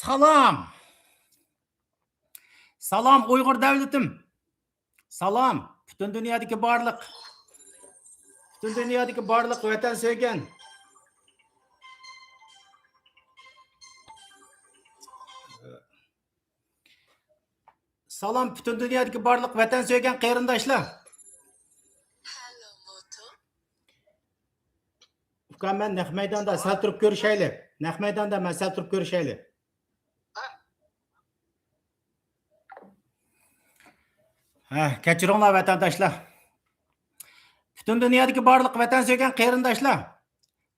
Salam. Salam Uyg'ur davlatim. Salam. Butun dunyodagi barliq vatan sevgan. Salam butun dunyodagi barliq vatan sevgan qarindoshlar. Ukam men naq maydonda sal turib ko'rishaylik. Naq maydonda men sal turib ko'rishaylik. Kechiringlar vatandoshlar. Butun dunyodagi barliq vatan sevgan qarindoshlar.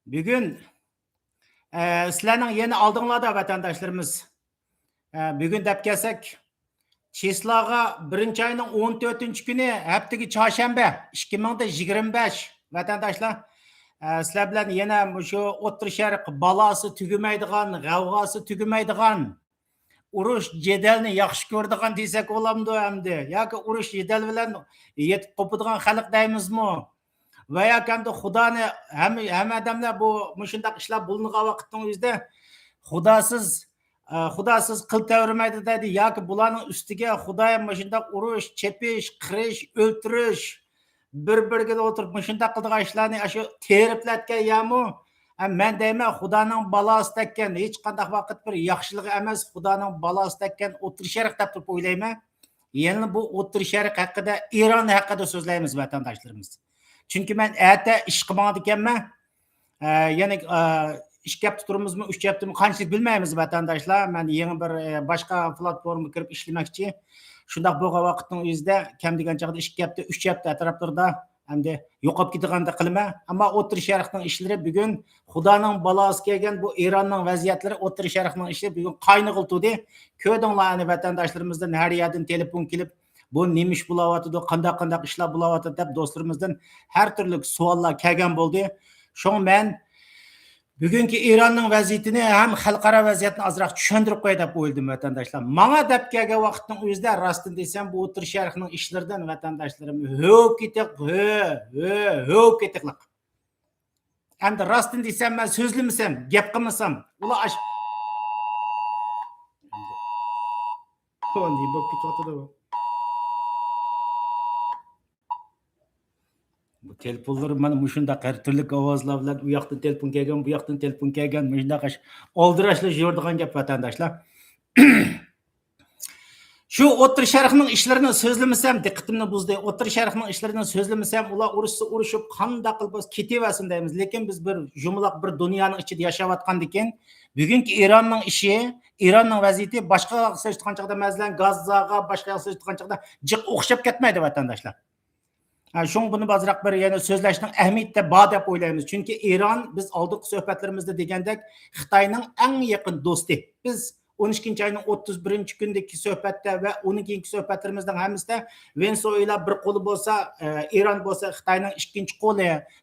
Bugun sizlarning yana oldinglarda vatandoshlarimiz. Bugun deb kelsak, Cheslaga 1-oyning 14-kuni haftaga chorshanba 2025 vatandoshlar. Sizlar bilan yana shu O'rta Sharq balasi tugamaydigan, g'avg'osi tugamaydigan urush jadalni yaxshi ko'radigan desak bo'lamdi hamda yoki urush jadal bilan yetib qopadigan xalq deymizmi? Va yoki hamda Xudoni hamma odamlar bu shunday ishlar bo'lingan vaqtning o'zida Xudosiz qil tavirmaydi dedi yoki bularning ustiga Xudoyim shunday urush, chepish, qirish, o'ltirish bir-biriga o'tirib shunday qiladigan ishlarni shu teriplatgan yamu men deyman Xudoning balasi tekkan hech qanday vaqt bir yaxshiligi emas Xudoning balasi tekkan O'rta Sharq deb turib o'ylayman. Yana bu O'rta Sharq haqida, Eron haqida so'zlaymiz vatandoshlarimiz. Chunki men erta ish qilmoqda ekanman. Yana 2 hafta turamizmi, 3 haftami qanchalik bilmaymiz vatandoshlar. Men yangi bir boshqa platformaga kirib ishlamoqchi. Shunday bo'lgan vaqtning o'zida kam degan chaqda 2 hafta, 3 hafta atroflarda hamda yo'qolib ketganda qilma. Ammo O'rta Sharqning ishlari bugun Xudoning balasi kelgan bu Eronning vaziyatlari O'rta Sharqning ishi bugun qaynig'iltudi. Ko'rdinglarni vatandoshlarımızdan har yerdan telefon kelib, bu nima ish bo'layotdi, qanday ishlar bo'layotdi deb do'stlarimizdan har turli savollar kelgan bo'ldi. Sho'ng men bugungi Eronning vaziyatini ham xalqaro vaziyatni ozroq tushuntirib qo'y deb o'yladim vatandoshlar. Menga deb kelgan vaqtning o'zida rostdan desam bu O'rta Sharqning ishlaridan vatandoshlarim ho'p ketiqliq. Endi rostdan desam men so'zlamasam, gap qilmasam, ular To'ndi bo'lib ketyapti. Bu telefonlar mana shunday turli ovozlar bilan u yoqdan telefon kelgan, bu yoqdan telefon kelgan, shunday oldirashlar yuradigan gap vatandoshlar. Shu O'rta Sharqning ishlarini so'zlamasam, diqqatimni buzdi. O'rta Sharqning ishlarini so'zlamasam, ular urushib qanday qilib ketaversin deymiz. Lekin biz bir jumloq bir dunyoning ichida yashayotgandan keyin bugungi Eronning ishi, Eronning vaziyati boshqa so'zlayotgan chaqda masalan Gazzaga, boshqa so'zlayotgan chaqda jiq o'xshab ketmaydi vatandoshlar. Şun bunu bazırak bir yani sözleştiğin ehmiyette bağ dep oylaymiz. Çünkü İran biz aldık sohbetlerimizde degендek Xitayning en yakın dostu. Biz 12. ayının 31. gündeki sohbette ve 12. sohbetlerimizden hemizde Venezuela bir kolu bolsa, İran bolsa Xitayning ikinci kolu,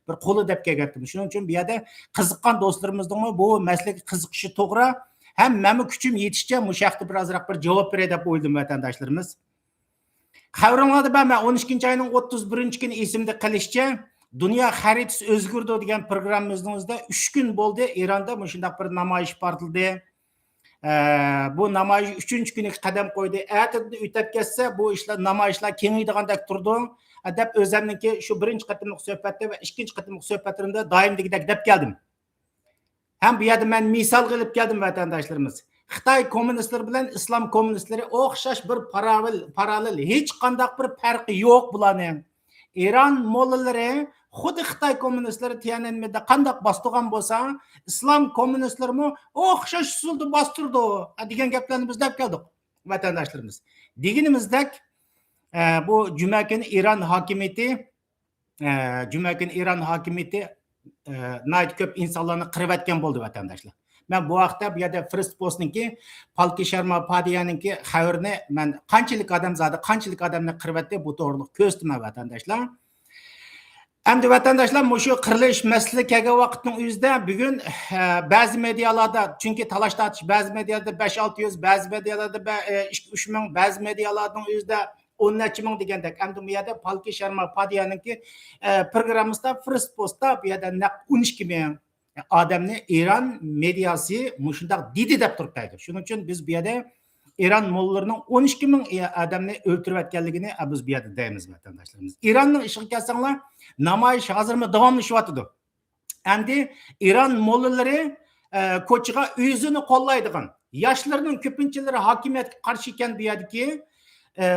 bir kolu dep kelgetdim. Şunun için bir yerde kızıkkan dostlarımızdan bu mesleki kızıkışı toğra hem memi küçüm yetişçe muşaktı birazrak bir cevap verir dep oyladım vatandaşlarımız. Xabaringlarda ben 12. ayının 31. kuni esimde qilishcha Dünya xaritasi o'zgardi degan programmamizda 3 kun bo'ldi Eronda shunday bir namoyish portildi. Bu namoyish 3-kuniga qadam qo'ydi. Ertadan o'tib ketsa bu ishlar namoyishlar kengaydigandek turdi. Deb o'zimniki shu 1-qatimlik suhbatda va 2-qatimlik suhbatlarimda doimdagidek deb keldim. Ham bu yerda men misol qilib keldim vatandoshlarimiz. Xitoy kommunistleri bilan islom kommunistleri o'xshash bir paralel hech qanday bir farqi yo'q bularning. Eron mollalari xuddi Xitoy kommunistleri Tiananmenda qanday bostirgan bo'lsa, islom kommunistleri mo o'xshash usulda bostirdi degan gaplarni biz deb keldik vatandoshlarimiz. Deganimizdek bu juma kuni Iron hokimiyati nayt ko'p insonlarni qirib etgan bo'ldi vatandoshlar. Ben bu hafta bu yerda First Post'ninki Palki Sharma Padiyanninki xabarini men qanchalik odamni qirvatdi bu to'g'riliq ko'ztima vatandoshlar. Endi vatandoshlar shu qirilish masalasi kelgan vaqtning o'zida bugun ba'zi medialarda chunki talash tortish ba'zi mediada 5-600, ba'zi medialarda 3,000, ba'zi medialarning o'zida 10 necha ming degandek. Endi bu yerda Palki Sharma Padiyanninki programmasida First Post'da bu yerda 12 ming odamni İran mediasi mushundaq dedi deb turibdi. Shuning uchun biz bu yerda İran mollarining 12 ming odamni o'ltirayotganligini biz bu yerda deymiz vatandoshlarimiz. İranning ishiga kelsanglar, namoyish hozirmi davomlashyapti. Endi İran mollalari ko'chaga o'zini qo'llaydigan, yoshlarning ko'pinchilari hokimiyatga qarshi ekan bu yerdagi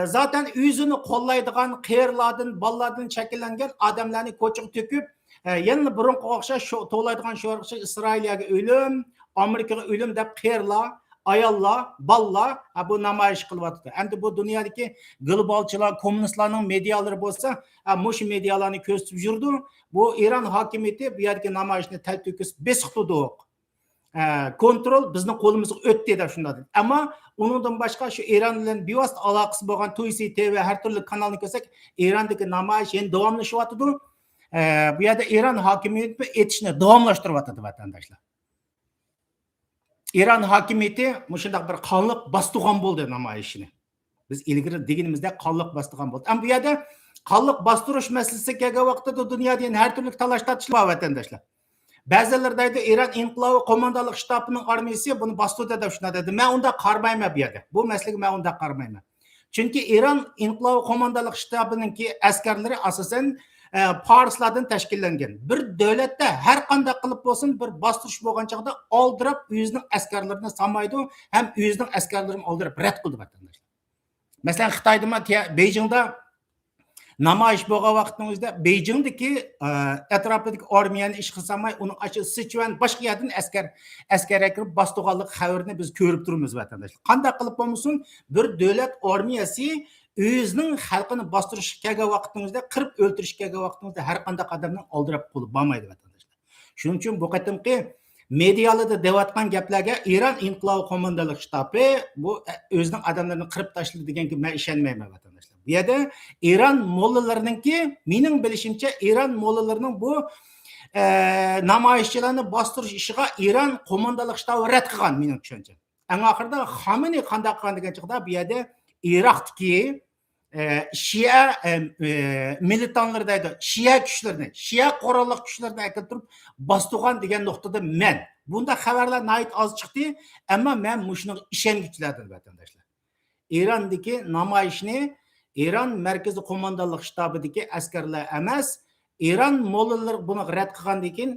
zaten o'zini qo'llaydigan qiyirlardan, bolalardan shakllangan odamlarni ko'chaga to'kib, yana burunga o'xshash to'laydigan shu Isroilga o'lim, Amerikaga o'lim deb qiyirlar, ayollar, bolalar bu namoyish qilyapti. Endi bu dunyodagi globalchilar, kommunistlarning medialari bo'lsa, mush medialarni ko'rsatib yurdi. Bu İran hokimiyati bu yerdagi namoyishni talto'kis besiqtidi. Kontrol bizning qo'limizga o'tdi deb shunday dedi. Ammo undan boshqa shu İran bilan bevosita aloqasi bo'lgan To'ysi TV har turli kanalni ko'rsak, İrandagi namoyish yana davomlashyapti. Bu yerda İran hokimiyati etishni davomlashtiryapti vatandoshlar. İran hokimiyati shunday bir qonliq bostirgan bo'ldi namoyishni. Biz ilgari deganimizda qonliq bostirgan bo'ldi. Ammo bu yerda qonliq bostirish masalasi kelgan vaqtda dunyoda har turli talash tortishlar vatandoshlar. Ba'zilar deydi İran inqilobi qo'mondonlik shtabining armiyasi buni bostirdi deb shunday dedi. Men unda qarmayman bu yerda. Bu masalaga men unda qarmayman. Chunki İran inqilobi qo'mondonlik shtabininki askarlari asosan Parislardan tashkillangan. Bir davlatda har qanday qilib bo'lsin bir bostirish bo'lgan chaqda oldirib o'zining askarlarini samaydi, ham o'zining askarlarini oldirib rad qildi vatandoshlar. Masalan, Xitoyda Beijingda namoyish bo'lgan vaqtning o'zida Beijingdagi atrofidagi armiyani ish qilsamay, uni acha Sichuan boshqa yerdan askarga kirib bostirganlik xabarini biz ko'rib turibmiz vatandoshlar. Qanday qilib bo'lmasin, bir davlat armiyasi o'zining xalqini bostirishga kelgan vaqtingizda, qirib o'ltirishga kelgan vaqtingizda har qanday qadamni oldirib qo'yib bo'lmaydi vatandoshlar. Shuning uchun bu qatimki medialarda deyotgan gaplarga İran inqilobi qo'mondonlik shtabi bu o'zining odamlarini qirib tashladi deganga men ishonmayman vatandoshlar. Bu yerda İran mollalarininki, mening bilishimcha İran mollalarining bu namoyishchilarni bostirish ishiga İran qo'mondonlik shtabi rad qilgan mening tushuncham. Eng oxirida Xamenei qanday qilgan degan chaqda bu yerda Iroqdagi Şia militanları deydi, Şia güçlerini, Şia qoralıq güçlerini keltirib bostirgan degan nuqtada men. Bunda xabarlar nayt az chiqdi, ammo men mushuni ishonguvchilardan vatandoshlar. İrandagi namoyishni İran markaziy qo'mondonlik shtabidagi askarlar emas, İran mollalar buni rad qilgandan keyin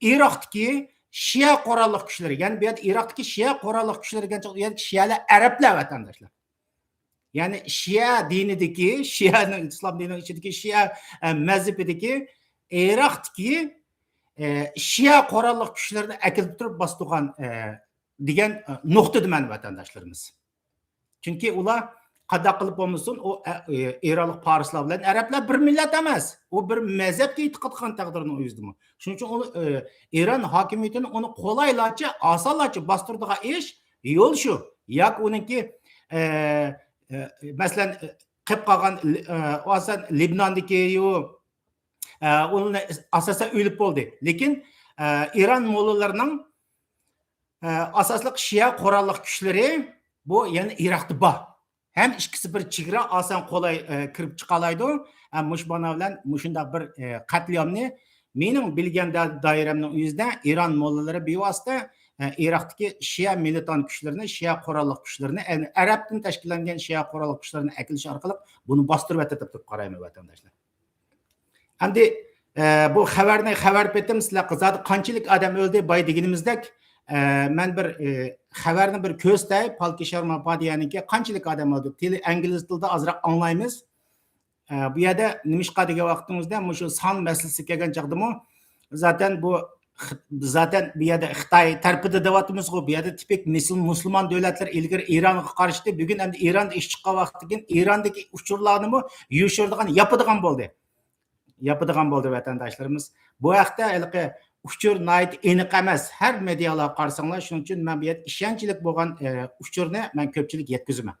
Iroqdagi Şia qoralıq kuchlari, ya'ni bu yerda Iroqdagi Şia qoralıq kuchlari degan Şialar arablar vatandoshlar. Yani Şia dinideki, Şia'nın İslam dininin içindeki Şia mezhebideki Irak'taki Şia qoralıq güçlerini akilib turib bostirgan degan nuqtada men vatandoshlarimiz. Chunki ular qanday qilib bo'lmasin, o Eronlik Parislar bilan arablar bir millat emas. O bir mazhabga e'tiqod qilgan taqdirning o'zida. Shuning uchun uni Eron hokimiyatining uni qo'laylarcha, osonlarcha bostirdigan ish yo'l shu. Yoki uningki masalan qilib qolgan asosan Libnondagi uni asosan o'lib bo'ldi. Lekin İran mollalarining asosliq Shia qurolli kuchlari bu yana Iroqda bor. Hem ikkisi bir chegara oson qo'lay kirib chiqalaydi. Ham mushbana bilan mushunda bir qatlyomni mening bilgan doiramning o'zida İran mollalari bevosita Iroqdagi Shia militant kuchlarini, Shia qurolli kuchlarini, arabdan tashkillangan Shia qurolli kuchlarini akilish orqali buni bostirib o'tib turib qarayman vatandoshlar. Endi bu xabarni xabar betim sizlar qizadi qanchalik odam o'ldi boy deganimizdek men bir xabarni bir ko'zday Palki Sharma Padiyaniki qanchalik odam o'ldi tili ingliz tilida ozroq anglaymiz. Bu yerda nimishqa degan vaqtimizda shu son masalasi kelgan chaqdimi zaten bu yerda Xitoy tarafida deyapmiz, bu yerda tipik musulmon davlatlar ilgari Eronga qarshi bugun endi Eronda ish chiqqan vaqtdan keyin Erondagi uchurlarni yurishirdigan yapadigan bo'ldi vatandoshlarimiz. Bu haqda haliqi uchur nayt aniq emas. Har medialar qarsanglar, shuning uchun men bu yerda ishonchlik bo'lgan uchurni men ko'pchilik yetkazaman.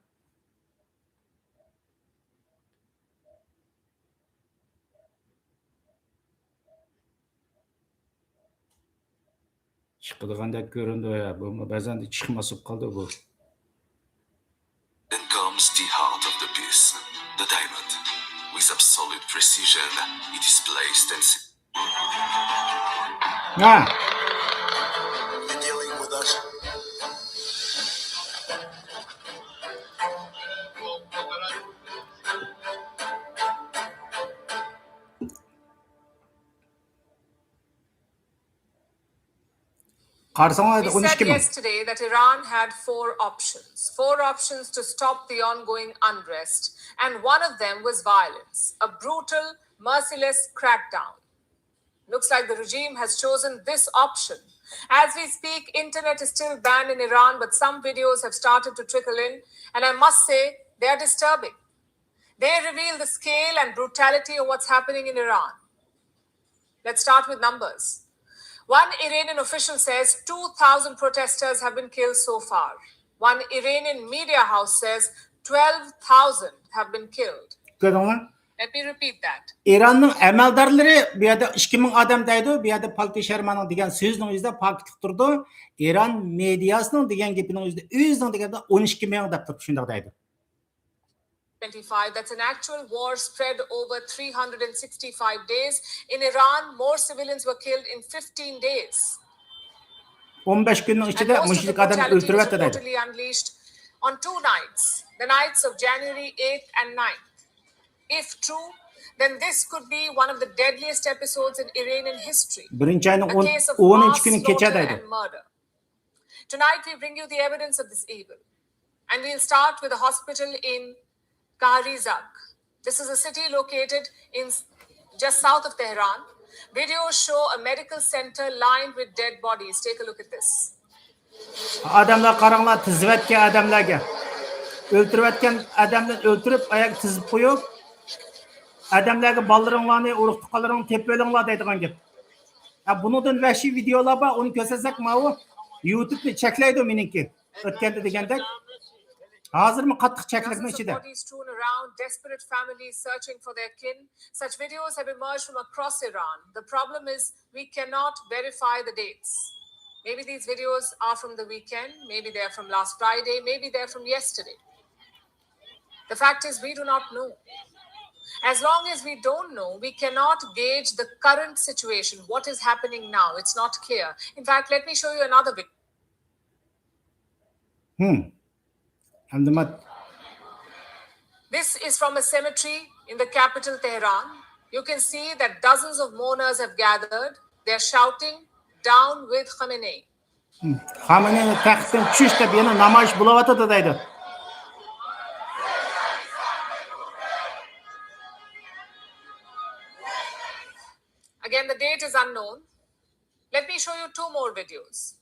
Chiqadigandak ko'rindi, bu ba'zan chiqmasib qoldi bu. Then comes the heart of the piece, the diamond. With absolute precision, it is placed and Ha. You're dealing with us. Qarasаңlar We 12 said ming. yesterday that Iran had four options to stop the ongoing unrest, and one of them was violence, a brutal, merciless crackdown. Looks like the regime has chosen this option. As we speak, internet is still banned in Iran, but some videos have started to trickle in, and I must say, they are disturbing. They reveal the scale and brutality of what's happening in Iran. Let's start with numbers. One Iranian official says 2,000 protesters have been killed so far. One Iranian media house says 12,000 have been killed. Ko'rdingmi? Let me repeat that. Eronning amaldorlari bu yerda 2000 odam deydi. Bu yerda Palki Sharmanning degan so'zning o'zida pokitlik turdi. Eron mediasining degan gapining o'zida o'zining deganda 12 ming deb turib shunday deydi. 25. That's an actual war spread over 365 days. In Iran, more civilians were killed in 15 days. 15 kunning And ichida most of the mushrik odam brutality was o'ltiryapti deydi. reportedly unleashed on two nights, the nights of January 8th and 9th. If true, then this could be one of the deadliest episodes in Iranian history. Birinchi ayning A case of 10 mass kuni kecha slaughter deydi. and murder. Tonight we bring you the evidence of this evil. And we'll start with a hospital in Kahrizak. This is a city located in just south of Tehran. Videos show a medical center lined with dead bodies. Take a look at this. Odamlar qaranglar, tizvatgan odamlarga. O'ltirayotgan odamlarni o'ltirib, oyoq tizib qo'yib, odamlarga ballaringlarni, urug' tuqqanlaringni tepib olinglar deydigan gap. Bundan vahshiy videolar bor, uni ko'rsasak, mana YouTube'ni cheklaydi meniki. O'tganda degandek. Hozirmi qattiq cheklikning Dozens of ichida. bodies strewn around, desperate families searching for their kin. Such videos have emerged from across Iran. The problem is we cannot verify the dates. Maybe these videos are from the weekend, maybe they're from last Friday, maybe they're from yesterday. The fact is we do not know. As long as we don't know, we cannot gauge the current situation, what is happening now. It's not clear. In fact, let me show you another video. And This is from a cemetery in the capital, Tehran. You can see that dozens of mourners have gathered. They're shouting, "Down with Khamenei." Khamenei taxtdan tushish deb yana namoyish bo'layotdi deydi. Again, the date is unknown. Let me show you two more videos.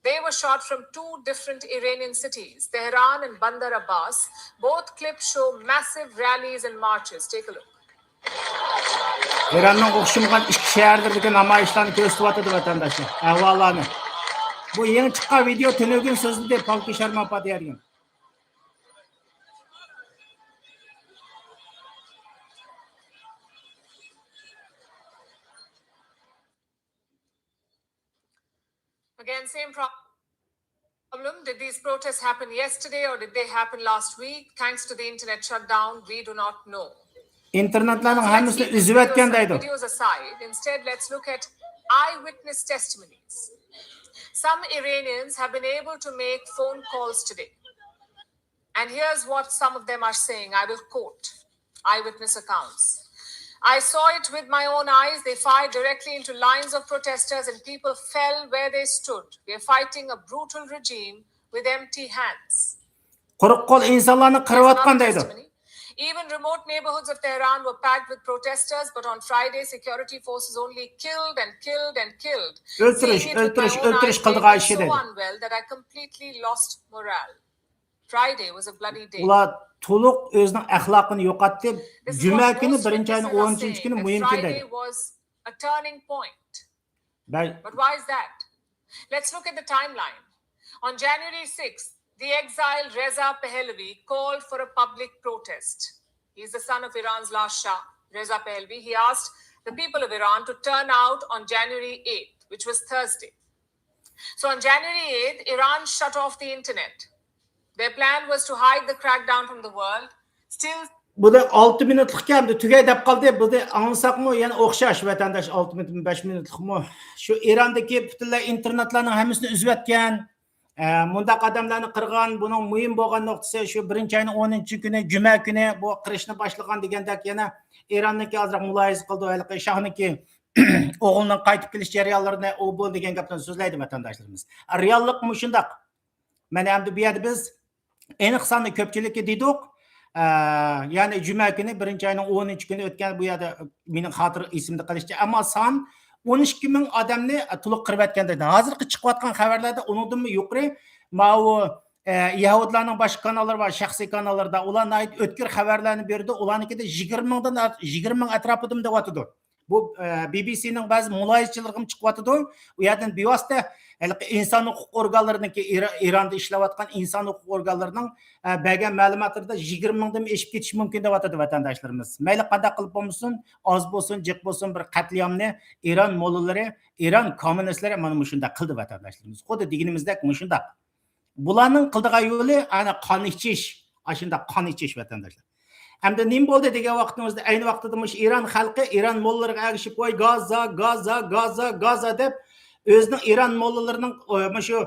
They were shot from two different Iranian cities, Tehran and Bandar Abbas. Both clips show massive rallies and marches. Take a look. Eronning o'xshamagan ikki shahardagi namoyishlarni ko'rsatyapti vatandoshlar. Ahvollarni. Bu yangi chiqqan video Telegram so'zida deb Palki Sharman deyargan. Again, same problem. Did these protests happen yesterday or did they happen last week? Thanks to the internet shutdown, we do not know. Internetlarning Let's hammasini leave these uzayotgan deydi. videos aside. Instead, let's look at eyewitness testimonies. Some Iranians have been able to make phone calls today. And here's what some of them are saying. I will quote eyewitness accounts. I saw it with my own eyes. They fired directly into lines of protesters and people fell where they stood. We are fighting a brutal regime with empty hands. Quruq qo'l insonlarni Here's qirayotgan another deydi. testimony. Even remote neighborhoods of Tehran were packed with protesters, but on Friday, security forces only killed and killed and killed. O'ltirish, Seeing it with my o'ltirish, own o'ltirish eyes qildi made me Aisha so dedi. unwell that I completely lost morale. Friday was a bloody day. Ular to'liq o'zining axloqini yo'qotdi. This is Juma what kuni most 1-oyning witnesses are 10-chi saying, kuni that muhim kun Friday dedi. was a turning point. Bay But why is that? Let's look at the timeline. On January 6th, the exiled Reza Pahlavi called for a public protest. He's the son of Iran's last Shah, Reza Pahlavi. He asked the people of Iran to turn out on January 8th, which was Thursday. So on January 8th, Iran shut off the internet. Their plan was to hide the crackdown from the world. Still, Bu da 6 minutlik keldi, tugay deb qoldi. Bu da anlasaqmı, yana o'xshash vatandaş 6 minut, 5 minutlikmi? Shu Irondagi butunlay internetlarning hammasini uzib yotgan, mundaq odamlarni qirgan, buning muhim bo'lgan nuqtasi shu 1-oyning 10-kuni, juma kuni bu qirishni boshlagan degandek yana Ironniki ozroq muloyiza qildi, hali shohniki o'g'lining qaytib kelish jarayonlarini u bu degan gaplarni so'zlaydi vatandoshlarimiz. Reallik shundaq. Mana endi bu yerda biz aniq sonli ko'pchilikka dedik. Yani cuma günü 1-oyning 10-kuni o'tgan bu yerda mening xotir esimda qilishcha, ammo son 12 ming odamni to'liq qirib o'tganda hozirgi chiqayotgan xabarlarda undan yuqori mau Yahudlarning boshqa kanallar va shaxsiy kanallarda ularning o'tkir xabarlarni berdi. Ularnikida 20 ming atrofida deyotdi. Bu BBC'ning ba'zi muloyizachilarga chiqyotdi. U yerdan bevosita inson huquq organlariniki Ironda ishlayotgan inson huquq organlarining bergan ma'lumotlarida 20 mingdan eshib ketish mumkin deyotdi vatandoshlarimiz. Mayli qanday qilib bo'lmasin, oz bo'lsin, jiq bo'lsin bir qatliamni Iron mollolari, Iron kommunistlari mana shunday qildi vatandoshlarimiz. Xuddi deganimizdek shunday. Bularning qildigan yo'li ana qon ichish, shunday qon ichish vatandoshlar. Hamda nima bo'ldi degan vaqtimizda ayni vaqtida Iron xalqi Iron mollariga agishib qo'y Gaza deb o'zining Iron mollalarining shu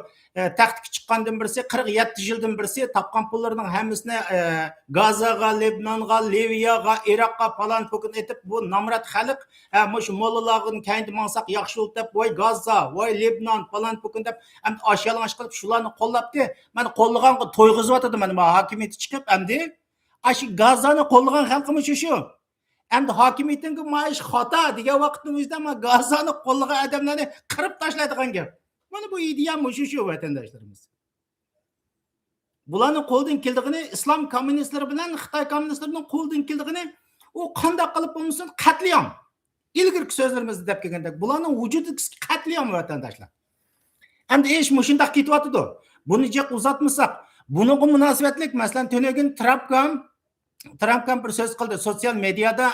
taxtga chiqqandan birisi 47 yildan birisi topgan pullarining hammasini Gazaga, Lebnonga, Liviyaga, Iroqqa falan to'kin etib bu nomrat xalq shu mollalarni kendi mansaq yaxshi bo'ldi deb voy Gaza, voy Lebnon falan to'kin deb ham oshyalansh qilib shularni qo'llabdi. Mana qo'llaganga to'yg'izib mana hokimiyat chiqib endi shu Gazani qo'llagan xalqimiz shu. Endi hokimiyating maash xato degan vaqtimizda Gazani qo'llagan odamlarni qirib tashlaydigan gap. Mana bu idea shu vatandoshlarimiz. Bularning qo'ldan keldigini islom kommunistlari bilan Xitoy kommunistlarining qo'ldan keldigini u qanday qilib bo'lmasin qatliam. İlgirki so'zlarimizda deb kelganda bularning vujudidagi qatliam vatandoshlar. Endi ish shunday ketyapti. Buni jiq uzatmasak, buningga munosabatlik masalan Tönögün Trump bir söz qildi sosyal medyada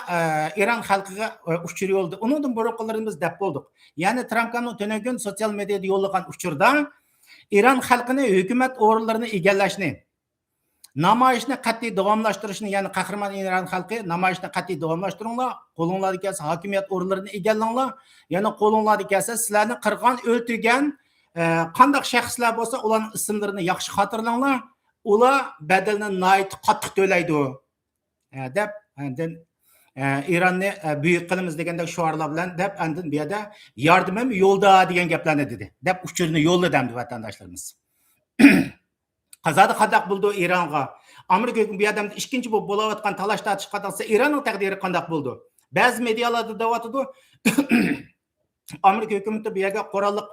Iron xalqiga uchur yo'ldi. Undan burunqilarimiz deb bo'ldik. Ya'ni Trumpning Tönögün sosyal medyada yo'llagan uchurda Iron xalqini hukumat o'rinlarini egallashni, namoyishni qat'iy davomlashtirishni, ya'ni qahramon Iron xalqi namoyishni qat'iy davomlashtiringlar, qo'linglarda kelsa hokimiyat o'rinlarini egallanglar, yana qo'linglarda kelsa sizlarni qirg'on, o'ltirgan qanday shaxslar bo'lsa ularning ismlarini yaxshi xotirlanglar, ular badalni nihoyat qattiq to'laydi deb andin Ironni buyuk qilamiz deganda shuarlar bilan deb andin bu yerda yordamim yo'lda degan gaplarni dedi. Deb uchurni yo'lladimdi vatandoshlarimiz. Qazada qandaq bo'ldi Ironga? Amerika bu yerda ikkinchi bo'layotgan talash tortish qadaqsa Ironning taqdiri qandaq bo'ldi? Ba'zi medialarda deyotdi Amerika hukumati bu yerga qurolliq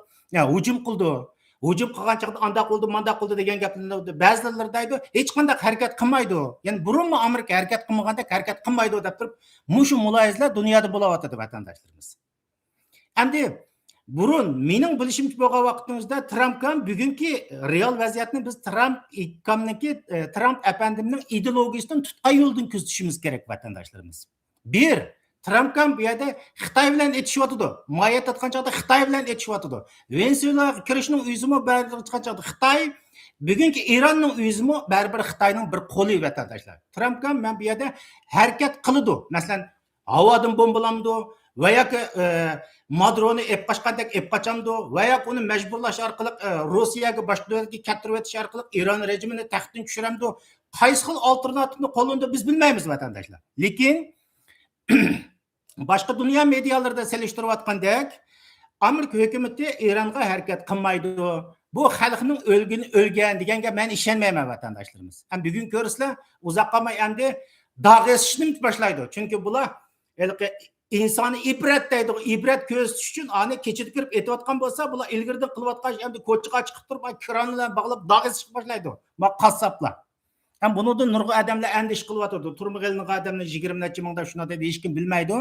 hujum qildi. Hujum qilgan chaqda andaq qildi, mandaq qildi degan gaplarni ba'zilar deydi, hech qanday harakat qilmaydi. Ya'ni burunmi Amerika harakat qilmaganda harakat qilmaydi deb turib, mushu muloyizalar dunyoda bo'layotdi vatandoshlarimiz. Endi burun mening bilishim bo'lgan vaqtimizda Trumpga bugungi real vaziyatni biz Trump apandimning ideologiyasidan tutgan yo'ldan kuzatishimiz kerak vatandoshlarimiz. Bir, Trumpga bu yerda Xitoy bilan etishyotdi. Moyat atgan chaqda Xitoy bilan etishyotdi. Venesuelaga kirishning o'zimi baribir chiqqan chaqda Xitoy, bugungi Ironning o'zimi baribir Xitoyning bir qo'li vatandoshlar. Trumpga men bu yerda harakat qiladi. Masalan, havodan bombalamdi va yoki Madroni epqashqandek epqachamdi va yoki uni majburlash orqali Rossiyaga boshqa davlatga keltirib o'tish orqali Iron rejimini taxtdan tushiramdi. Qaysi xil alternativni qo'lida biz bilmaymiz vatandoshlar. Lekin boshqa dunyo medialarida selishtirayotgandek Amerika hukumati Ironga harakat qilmaydi. Bu xalqning o'lgan deganga men ishonmayman vatandoshlarimiz. Ham bugun ko'rsizlar, uzoq qolmay endi dag'esishni boshlaydi. Chunki bular insonni ibrat deydi. Ibrat ko'rsatish uchun ani kechida kirib etayotgan bo'lsa, bular ilgirdan qilayotgan endi ko'chaga chiqib turib, kran bilan bog'lab dag'esishni boshlaydi. Ma qassablar. Ham bundan nurg'a odamlar andish qilyotdi. Turmag'ilning odamlar 20 necha mingda shuna deb hech kim bilmaydi.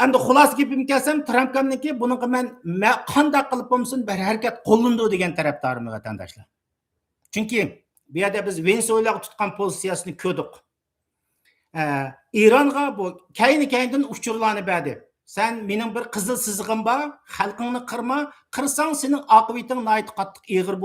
Endi xulos gapim kelsam, Trump'niki buningga men qanday qilib bo'lmasin bir harakat qo'llandi degan tarafdorman vatandoshlar. Chunki bu yerda biz Venesuelaga tutgan pozitsiyasini ko'rdik. Ironga bu kayni-kaynidan uchurlarni berdi. Sen mening bir qizil sizig'im bor, xalqingni qirma, qirsang sening oqibating nihoyat qattiq ig'ir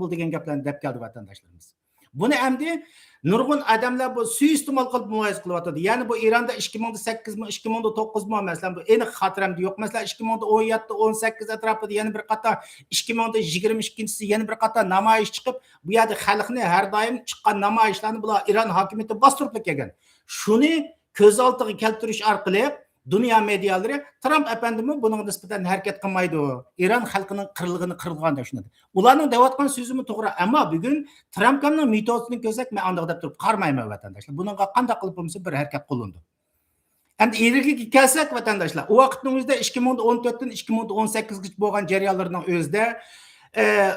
bo'ldi degan gaplarni deb keldi vatandoshlarimiz. Buni endi nurg'un odamlar bu suiiste'mol qilib mulohaza qilyapti. Ya'ni bu Eronda 2008mi, 2009mi masalan bu aniq xotiramda yo'q. Masalan 2017-18 atrofida yana bir qator 2022-si yana bir qator namoyish chiqib, bu yerda xalqni har doim chiqqan namoyishlarni bular Eron hokimiyati bostirib kelgan. Shuni ko'z oldiga keltirish orqali dünya medyalari Trump efendimi bunun nisbeten harakat qilmaydi. Eron xalqining qirlig'ini qirg'an deb tushunadi. Ularning deyotgan so'zimi to'g'ri, ammo bugun Trumpning metodini ko'rsak, men andoq deb turib qarmayman vatandoshlar. Buningga qanday qilib bo'lsa bir harakat qilindi. Endi ilgariga kelsak vatandoshlar, u vaqtning o'zida 2014dan 2018gacha bo'lgan jarayonlarning o'zida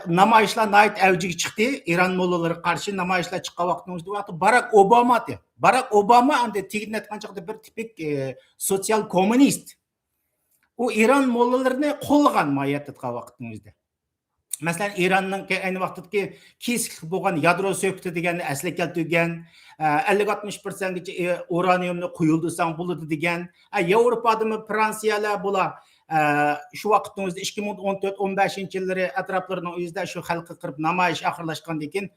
namoyishlar nayt avjiga chiqdi. Eron mo'llalari qarshi namoyishlar chiqqan vaqtning o'zida Barack Obama endi tegin aytgancha bir tipik sotsial kommunist. U Eron mo'llalarini qo'llagan moyatda vaqtning o'zida. Masalan, Eronning ayni vaqtdagi kesik bo'lgan yadro so'kti deganni asli keltirgan, 50-60% gacha uraniumni quyildirsang bo'ladi degan, Yevropadami Fransiyalar bular shu vaqtning o'zida 2014-15-yillari atroflarining o'zida shu xalqqa qirib namoyish oxirlashgandan keyin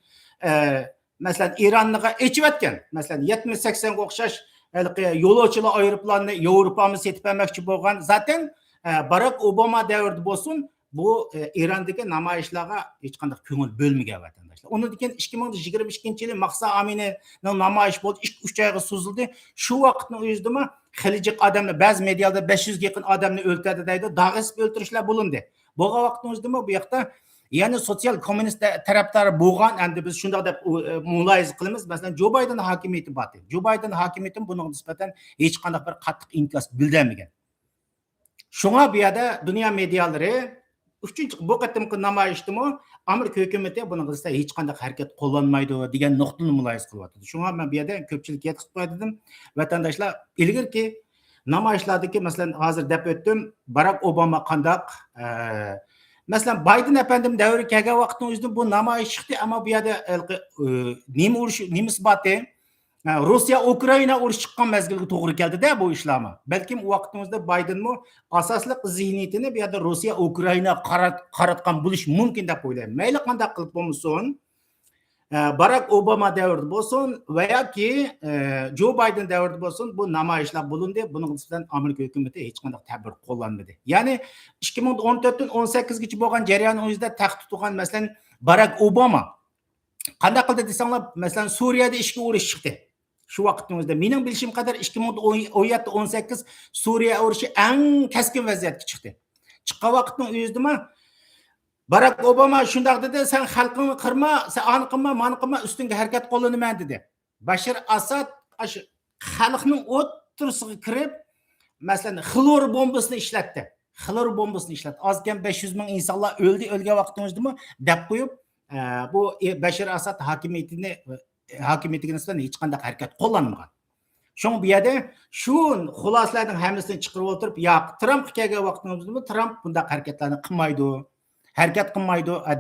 masalan Eronniga echiyotgan, masalan 70-80 ga o'xshash yo'lovchilar aeroplanini Yevropamiz setib olmoqchi bo'lgan. Zaten Barack Obama davrida bo'lsin, bu Erondagi namoyishlarga hech qanday ko'ngil bo'lmagan vatandoshlar. Undan keyin 2022-yili Mahsa Aminining namoyish bo'ldi, 2-3 oyga suzildi. Shu vaqtning o'zida xilijik odamni, ba'zi mediada 500 ga yaqin odamni o'ldirdi deydi, dag'isib o'ltirishlar bo'lindi. Bo'lgan vaqtning o'zida bu yoqda ya'ni sotsial kommunist tarafdori bo'lgan, endi biz shunday deb mulohaza qilamiz. Masalan, Jo Bayden hokimiyati bor. Jo Bayden hokimiyati buning nisbatan hech qanday bir qattiq inkas bildirmagan. Shunga bu yerda dunyo medialari uchinchi bu qatimki namoyishdimi Amerika hukumati buning qilsa hech qanday harakat qo'llanmaydi degan nuqtani mulohaza qilyapti. Shunga men bu yerda ko'pchilikka aytib qo'ydim. Vatandoshlar, ilgirki namoyishlardagi masalan hozir deb o'tdim, Barack Obama qandaq masalan Bayden efendim davri kelgan vaqtning o'zida bu namoyish chiqdi, ammo bu yerda nima urush, nima isboti Rossiya Ukraina urush chiqqan mezgilga to'g'ri keldi-da bu ishlarmi? Balkim u vaqtimizda Baydenmi asosliq zihniyatini bu yerda Rossiya Ukraina qaratgan bo'lish mumkin deb o'ylayman. Mayli qanday qilib bo'lmasin, Barack Obama davrida bo'lsin va yoki Jo Bayden davrida bo'lsin, bu namoyishlar bo'lindi. Buning nisbatan Amerika hukumati hech qanday tadbir qo'llanmadi. Ya'ni 2014dan 18gacha bo'lgan jarayon o'zida taxt tutgan masalan Barack Obama qanday qildi desanglar, masalan Suriyada ishga urush chiqdi. Shu vaqtning o'zida mening bilishim qadar 2017-18 Suriya urushi eng keskin vaziyatga chiqdi. Chiqqan vaqtning o'zida Barack Obama shunday dedi, sen xalqingni qirma, sen ani qilma, mani qilma, ustingga harakat qo'llanaman dedi. Bashar Asad xalqning o'ttirisiga kirib, masalan xlor bombasini ishlatdi. Ozgan 500 ming insonlar o'ldi, o'lgan vaqtning o'zida deb qo'yib, bu Bashar Asad hokimiyatiga nisbatan hech qanday harakat qo'llanmagan. Shunga bu yerda shu xulosalarning hammasini chiqarib o'tirib, yo'q, Trump kelgan vaqtimizda Trump bunday harakatlarni qilmaydi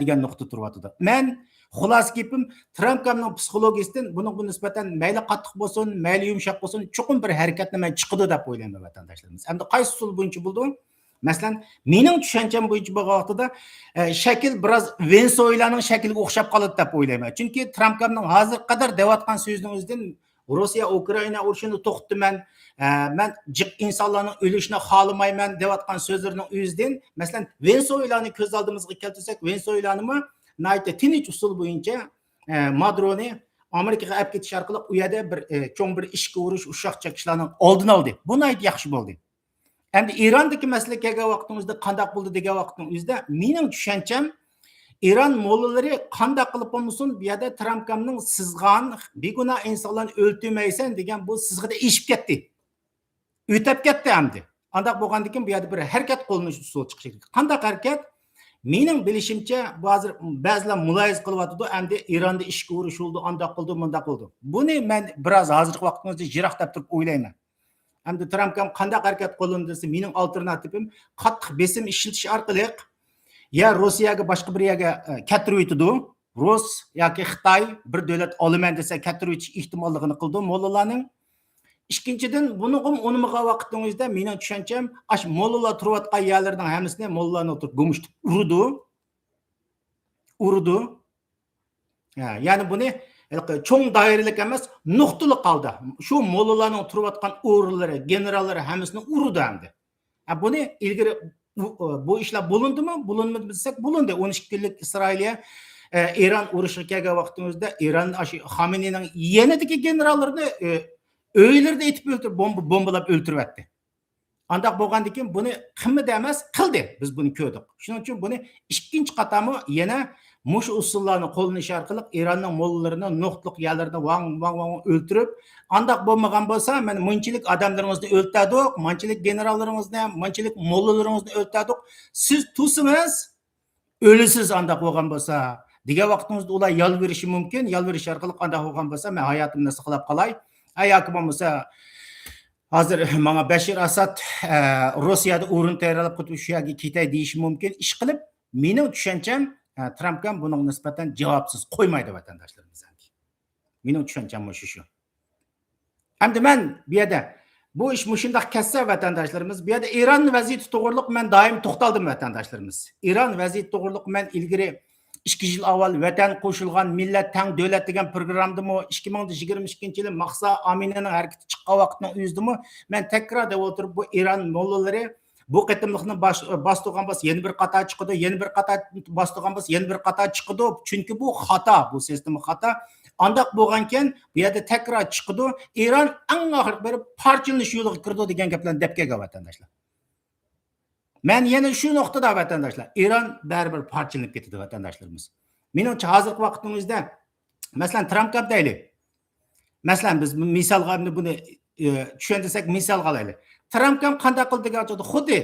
degan nuqta turyapti. Men xulos gapim Trumpning psixologiyasidan buni nisbatan mayli qattiq bo'lsin, mayli yumshoq bo'lsin, chuqur bir harakatni men chiqadi deb o'ylayman vatandoshlarimiz. Endi qaysi usul bo'yicha bo'ldi? Masalan, mening tushuncham bo'yicha bo'lgan vaqtida shakl biroz Venesuelaning shakliga o'xshab qoladi deb o'ylayman. Chunki Trumpning hozir qadar deyotgan so'zining o'zidan Rossiya Ukraina urushini to'xtataman, men jiq insonlarning o'lishini xohlamayman deyotgan so'zlarining o'zidan, masalan, Venesuelani ko'z oldimizga keltirsak, Venesuelanimi nayta tinch usul bo'yicha Maduroni Amerikaga olib ketish orqali u yerda bir cho'ng bir ishga urush, ushaq chekishlarning oldini oldi. Bu nayt yaxshi bo'ldi. Endi Erondagi masala kelgan vaqtimizda qanday bo'ldi degan vaqtning o'zida mening tushuncham Eron mo'llalari qanday qilib bo'lmasin, bu yerda Trumpning sizg'an begunoh insonlarni o'ltirmaysan degan bu sizg'ida eshib ketdi. O'tib ketdi endi. Qanday bo'lgandan keyin bu yerda bir harakat qo'llanish usuli chiqishi kerak. Qanday harakat? Mening bilishimcha hozir ba'zilar mulohaza qilyapti, endi Eronda ishga urushildi, anda qildi, bunda qildi. Buni men biroz hozirgi vaqtimizda jiroq deb turib o'ylayman. Endi Trump ham qanday harakat qo'llandi desa, mening alternativim qattiq besim ishlatish orqali ya Rossiyaga boshqa bir yerga katirib o'tdi. Rus yoki Xitoy bir davlat olaman desa katirib o'tish ehtimolligini qildi mo'llalarning. Ikkinchidan, buni ham unimiga vaqtning o'zida mening tushuncham, mo'llalar turayotgan yerlarning hammasini mo'llalarni o'tirib go'mushtib urdi. Ya'ni buni cho'ng doiralik emas, nuqtali qoldi. Shu mollalarning turayotgan o'rinlari, generallari hammasini urdi endi. Buni ilgari bu ishlar bo'lindimi? Bo'linmadi desak, bo'lindi. 12 kunlik Isroiliya Eron urushiga kelgan vaqtimizda Eron Xomeniyning yanadagi generallarini uylarida etib o'ltirib, bombalab o'ltiryapti. Andaq bo'lgandan keyin buni qilmadi emas, qildi. Biz buni ko'rdik. Shuning uchun buni ikkinchi qatamı yana mush usullarni qo'llanish orqali Eronning mollalarini, nuqtliq yerlarini vang o'ltirib, andaq bo'lmagan bo'lsa, mana munchilik odamlarimizni o'ltadik, munchilik generallarimizni, munchilik mollalarimizni o'ltadik. Siz tusingiz, o'lisiz andaq bo'lgan bo'lsa, degan vaqtimizda ular yolverishi mumkin. Yolverish orqali andaq bo'lgan bo'lsa, men hayotimni saqlab qolay. Yoki bo'lmasa hozir menga Bashir Asad Rossiyada o'rin tayyorlab qo'yib shu yerga ketay deyishi mumkin. Ish qilib, mening tushuncham Trumpga buning nisbatan javobsiz qo'ymaydi vatandoshlarimiz. Mening tushuncham shu. Endi men bu yerda bu ish mushundaq ketsa vatandoshlarimiz, bu yerda Eron vaziyati to'g'riliq men doim to'xtaldim vatandoshlarimiz. Eron vaziyati to'g'riliq men ilgari 2 yil avval Vatan qo'shilgan millat tang davlat degan programdami 2022-yili Maqsa Aminaning harakati chiqqan vaqtning o'zidami men takror deb o'tirib bu Eron mollalari bu qitimliqni bostirgan bo'lsa yana bir qator chiqadi, yana bir qator bostirgan bo'lsa yana bir qator chiqadi. Chunki bu xato, bu sistema xato. Andaq bo'lganken bu yerda takror chiqadi. Eron eng oxirgi bir parchalanish yo'liga kirdi degan gaplarni deb kelgan vatandoshlar. Men yana shu nuqtada vatandoshlar, Eron baribir parchalanib ketdi vatandoshlarimiz. Menimcha hozirgi vaqtimizda masalan Trump gap deylik. Masalan biz misolga buni tushuntirsak misol qilaylik. Trump ham qanday qildi degan joyda xuddi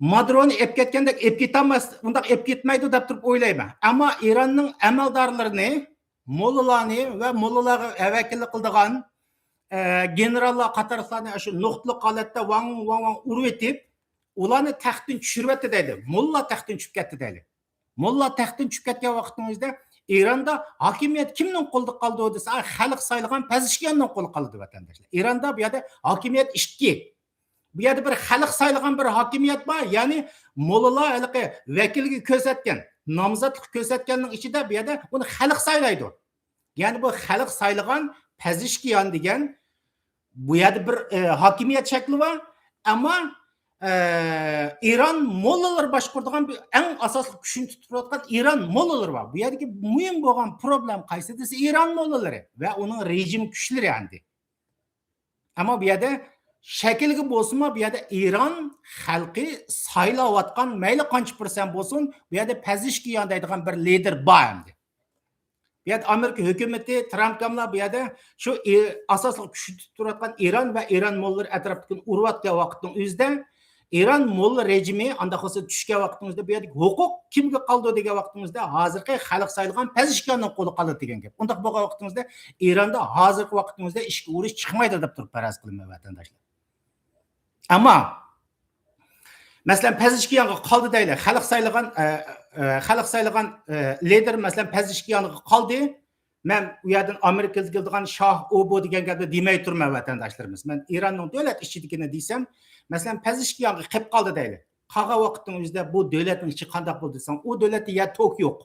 Madroni ep ketgandek ep ketmas, undaq ep ketmaydi deb turib o'ylayman. Ammo Eronning amaldorlarini, mollalarni va mollalarga vakillik qildigan generallar qatorlarni shu nuqtali holatda vang urib etib, ularni taxtdan tushiribdi deydi. Molla taxtdan tushib ketdi deydi. Molla taxtdan tushib ketgan vaqtimizda Eronda hokimiyat kimning qo'lida qoldi desa, xalq saylagan Pezeshkiyanning qo'lida qoldi vatandoshlar. Eronda bu yerda hokimiyat ikki. Bu yerda bir xalq saylagan bir hokimiyat bor, ya'ni mollalar haliqi vakilga ko'rsatgan, nomzodlik ko'rsatganning ichida bu yerda uni xalq saylaydi. Ya'ni bu xalq saylagan Pezeshkiyan degan bu yerda bir hokimiyat shakli bor, ammo Eron mollalar boshqaradigan eng asosli kuchni tutib turadigan Eron mollalari bor. Bu yerdagi muhim bo'lgan problem qaysi desa Eron mollalari va uning rejim kuchlari endi. Ammo bu yerda shaklga bo'lsa-mu, bu yerda Eron xalqi saylayotgan mayli qancha % bo'lsin, bu yerda Pezeshkiyan deydigan bir lider bor endi. Bu yerda Amerika hukumati, Trump hamla bu yerda shu asosli kuchni tutib turadigan Eron va Eron mollalari atrofida urayotgan vaqtning o'zida Eron molla rejimi anda bo'lsa tushgan vaqtimizda bu yerda huquq kimga qoldi degan vaqtimizda hozirgi xalq saylagan Pezeshkiyanning qo'li qoldi degan gap. Undaq bo'lgan vaqtimizda Eronda hozirgi vaqtimizda ishga urush chiqmaydi deb turib faraz qilaman vatandoshlar. Ammo masalan Pezeshkiyanga qoldi deylar. Xalq saylagan lider masalan Pezeshkiyanga qoldi. Men u yerdan Amerikaga keladigan shoh Obo degan gapni demay turman vatandoshlarimiz. Men Eronning davlat ishchiligini desam, masalan Pezeshkiyanga qilib qoldi deylar. Qolgan vaqtning o'zida bu davlatning ichi qanday bo'ldi desam, u davlatda ya tok yo'q.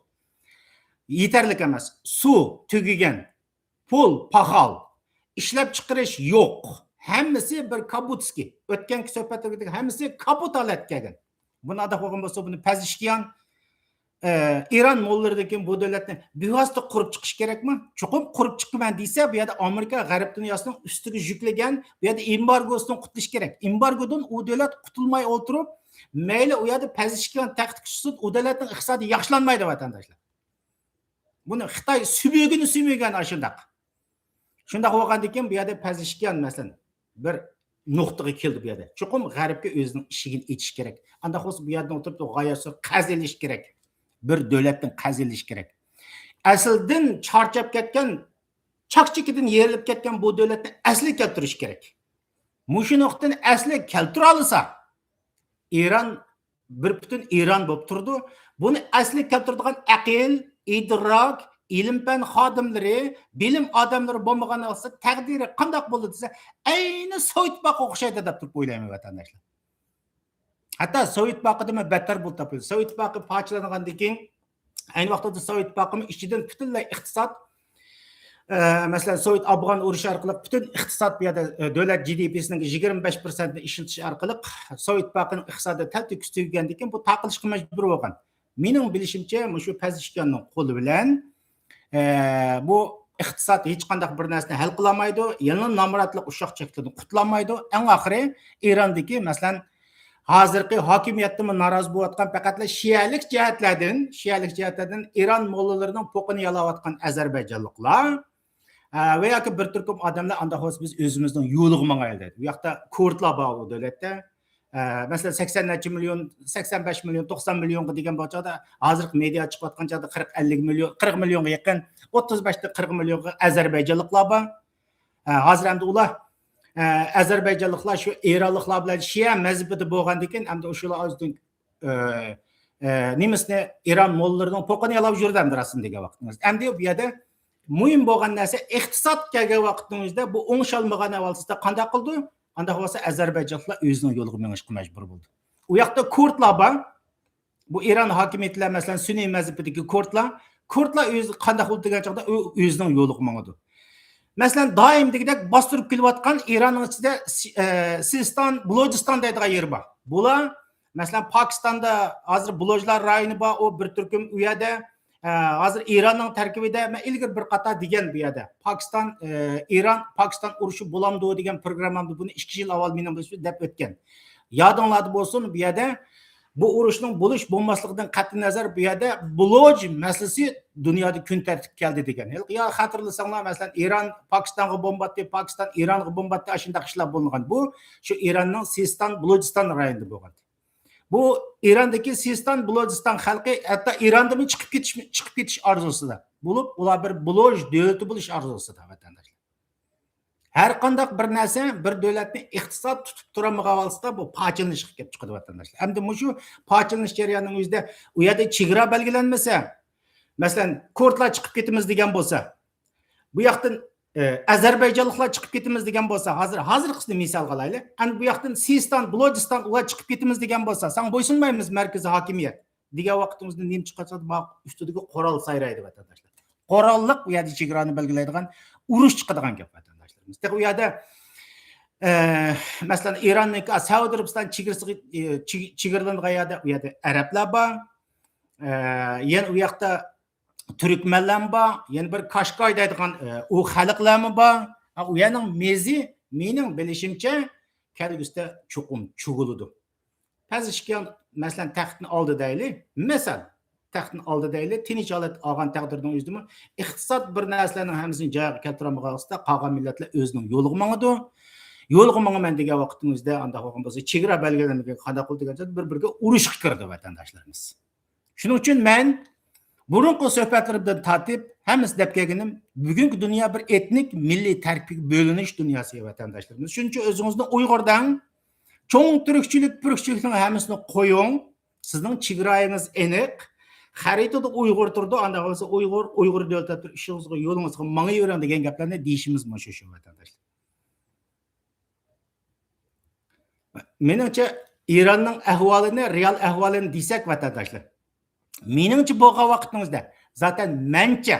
Yetarli emas. Suv tugigan, pul paxal, ishlab chiqarish yo'q. Hammasi bir kabutski. O'tganki suhbatlarda hammasi kaput holatga kelgan. Buni adaq bo'lgan bo'lsa, buni Pezeshkiyan Eron mollaridan bu davlatni bevosita qurib chiqish kerakmi? Chuqur qurib chiqman desa, bu yerda Amerika g'arb dunyosining ustiga yuklagan, bu yerda embargosidan qutulish kerak. Embargodan u davlat qutulmay o'tirib, mayli u yerda Pezeshkiyan taxt kuchsiz, u davlatning iqtisodiy yaxshilanmaydi vatandoshlar. Buni Xitoy suymagan ashundaq. Shundaq bo'lgandan keyin bu yerda Pezeshkiyan masalan bir nuqtaga keldi bu yerda. Chuqur g'arbga o'zining ishigini etish kerak. Anda bo'lsa bu yerdan o'tirib g'oyasi qazilish kerak. Bir davlatdan qazilish kerak. Asldan charchab ketgan, chaqchikidan yerilib ketgan bu davlatni asli keltirish kerak. Mushu nuqtani asli keltira olsa, Eron bir butun Eron bo'lib turdi. Buni asli keltiradigan aql, idrok, ilm-fan xodimlari, bilim odamlari bo'lmagan bo'lsa, taqdiri qanday bo'ladi desa, ayni Sovet ittifoqi o'xshaydi deb turib o'ylayman vatandoshlar. Hatta Sovet ittifoqidan battar bo'lib topildi. Sovet ittifoqi parchalangandan keyin ayni vaqtda Sovet ittifoqi ichidan butunlay iqtisod Masalan, Sovet Afg'on urushi orqali butun iqtisod bu yerda davlat GDP'sining 25% ishlatish orqali Sovet Ittifoqining iqtisodi tal-to'kis tugagandan keyin bu taqilishga majbur bo'lgan. Mening bilishimcha, shu Pezeshkianning qo'li bilan bu iqtisod hech qanday bir narsani hal qila olmaydi, yana nomrodlik ushoq cheklardan qutlanmaydi. Eng oxiri Irondagi masalan hozirgi hokimiyatdan norozi bo'layotgan faqatla shiyalik jihatlardan Iron mollalarining po'qini yalayotgan Ozarbayjonliklar ve yoki bir turkum odamlar anda hozir biz o'zimizning yo'liga mangaydi. Bu yoqda kurdlar bor bu davlatda. Masalan 80 milyon, 85 milyon, 90 milyonga degan bo'lsa-da, hozirgi media chiqayotgan chog'da 40-50 milyon, 40 millionga yaqin, 35-40 milyonga Ozarbayjonliklar bor. Hozir ham ular Ozarbayjonliklar shu Eronliklar bilan Shia mazhabida bo'lgandan keyin hamda o'shalar o'zining nimasini Eron mollarining po'qini yalab yurdi rasm degan vaqtingiz. Endi bu yerda muhim bo'lgan narsa iqtisod kelgan vaqtingizda bu o'ngshalmagan avalsizda qanday qildi? Anda bo'lsa Ozarbayjonliklar o'zining yo'liga minishga majbur bo'ldi. U yoqda kurdlar bor. Bu Eron hokimiyatlar masalan sunniy mazhabidagi kurdlar o'zi qanday qildi degan chog'da o'zining yo'liga mindi. Masalan, doim degidek bostirib kelayotgan Eronning ichida Siston, Balojiston deydigan yer bor. Bular masalan Pokistonda hozir Balojlar rayoni bor, o bir turkum u yerda hozir Eronning tarkibida ilgari bir qator degan bu yerda. Pokiston urushi bo'lamdi degan programmamda buni 2 yil avval men deb o'tgan. Yodinglarda bo'lsin, bu yerda bu urushning bo'lish bo'lmasligidan qat'iy nazar bu yerda Baloj masalasi dunyoda kun tartibga keldi degan. Ya xatirlasanglar masalan Eron Pokistonga bomba atdi, Pokiston Eronga bomba atdi, shunday ishlar bo'lgan. Bu shu Eronning Siston, Balojiston rayonida bo'lgan. Bu Erondagi Siston, Balojiston xalqi hatto Erondan chiqib ketish orzusida bo'lib, ular bir Baloj davlati bo'lish orzusida vatandoshlar. Har qanday bir narsa bir davlatni iqtisod tutib turadigan bo'lsa, bu pochilishga kelib chiqadi vatandoshlar. Hamda shu pochilish jarayonining o'zida u yerda chegara belgilanmasa, masalan, kurdlar chiqib ketimiz degan bo'lsa, bu yoqdan Ozarbayjonliklar chiqib ketimiz degan bo'lsa, hozirgisini misol qilaylik. Ana bu yoqdan Siston, Balojiston ular chiqib ketimiz degan bo'lsa, san bo'ysunmaymiz markaziy hokimiyat degan vaqtimizda nima chiqasa, ustidagi qurol sayraydi vatandoshlar. Qurolliq u yerda chegarani belgilaydigan urush chiqadigan gap vatandoshlar. U yerda masalan Eronning Saudiya Arabiston chegaralangan yerda u yerda arablar bor. Yana u yoqda Türkmenlar bor, yana bir Qashqoy deydigan u xalqlarmi bor. U yerning mezi mening bilishimcha kelgusida cho'qim chug'uludi. Pezeshkian masalan taxtni oldi deylik. Tinch holat olgan taqdirda o'zida iqtisod bir narsalarning hammasini joyiga keltirolmaganida qolgan millatlar o'zining yo'liga mangadi. Yo'liga mangaman degan vaqtimizda anda qolgan bo'lsa, chegara belgilangan qanday qildi degan bir-biriga urushga kirdi vatandoshlarimiz. Shuning uchun men burunqi suhbatlarimdan tortib hammasi deb kelganim, bugungi dunyo bir etnik milliy tarkibga bo'linish dunyosi vatandoshlarimiz. Shuning uchun o'zingizni Uyg'urdan cho'ng turkchilikning hammasini qo'ying. Sizning chegarayingiz aniq. Xaritada Uyg'ur turdi, anda bo'lsa Uyg'ur davlatlar ishingizga yo'lingizga mangayvering degan gaplarni deyishimiz mana shu vatandoshlar. Menimcha Eronning ahvolini, real ahvolini desak vatandoshlar. Menimcha bo'lgan vaqtingizda zaten mencha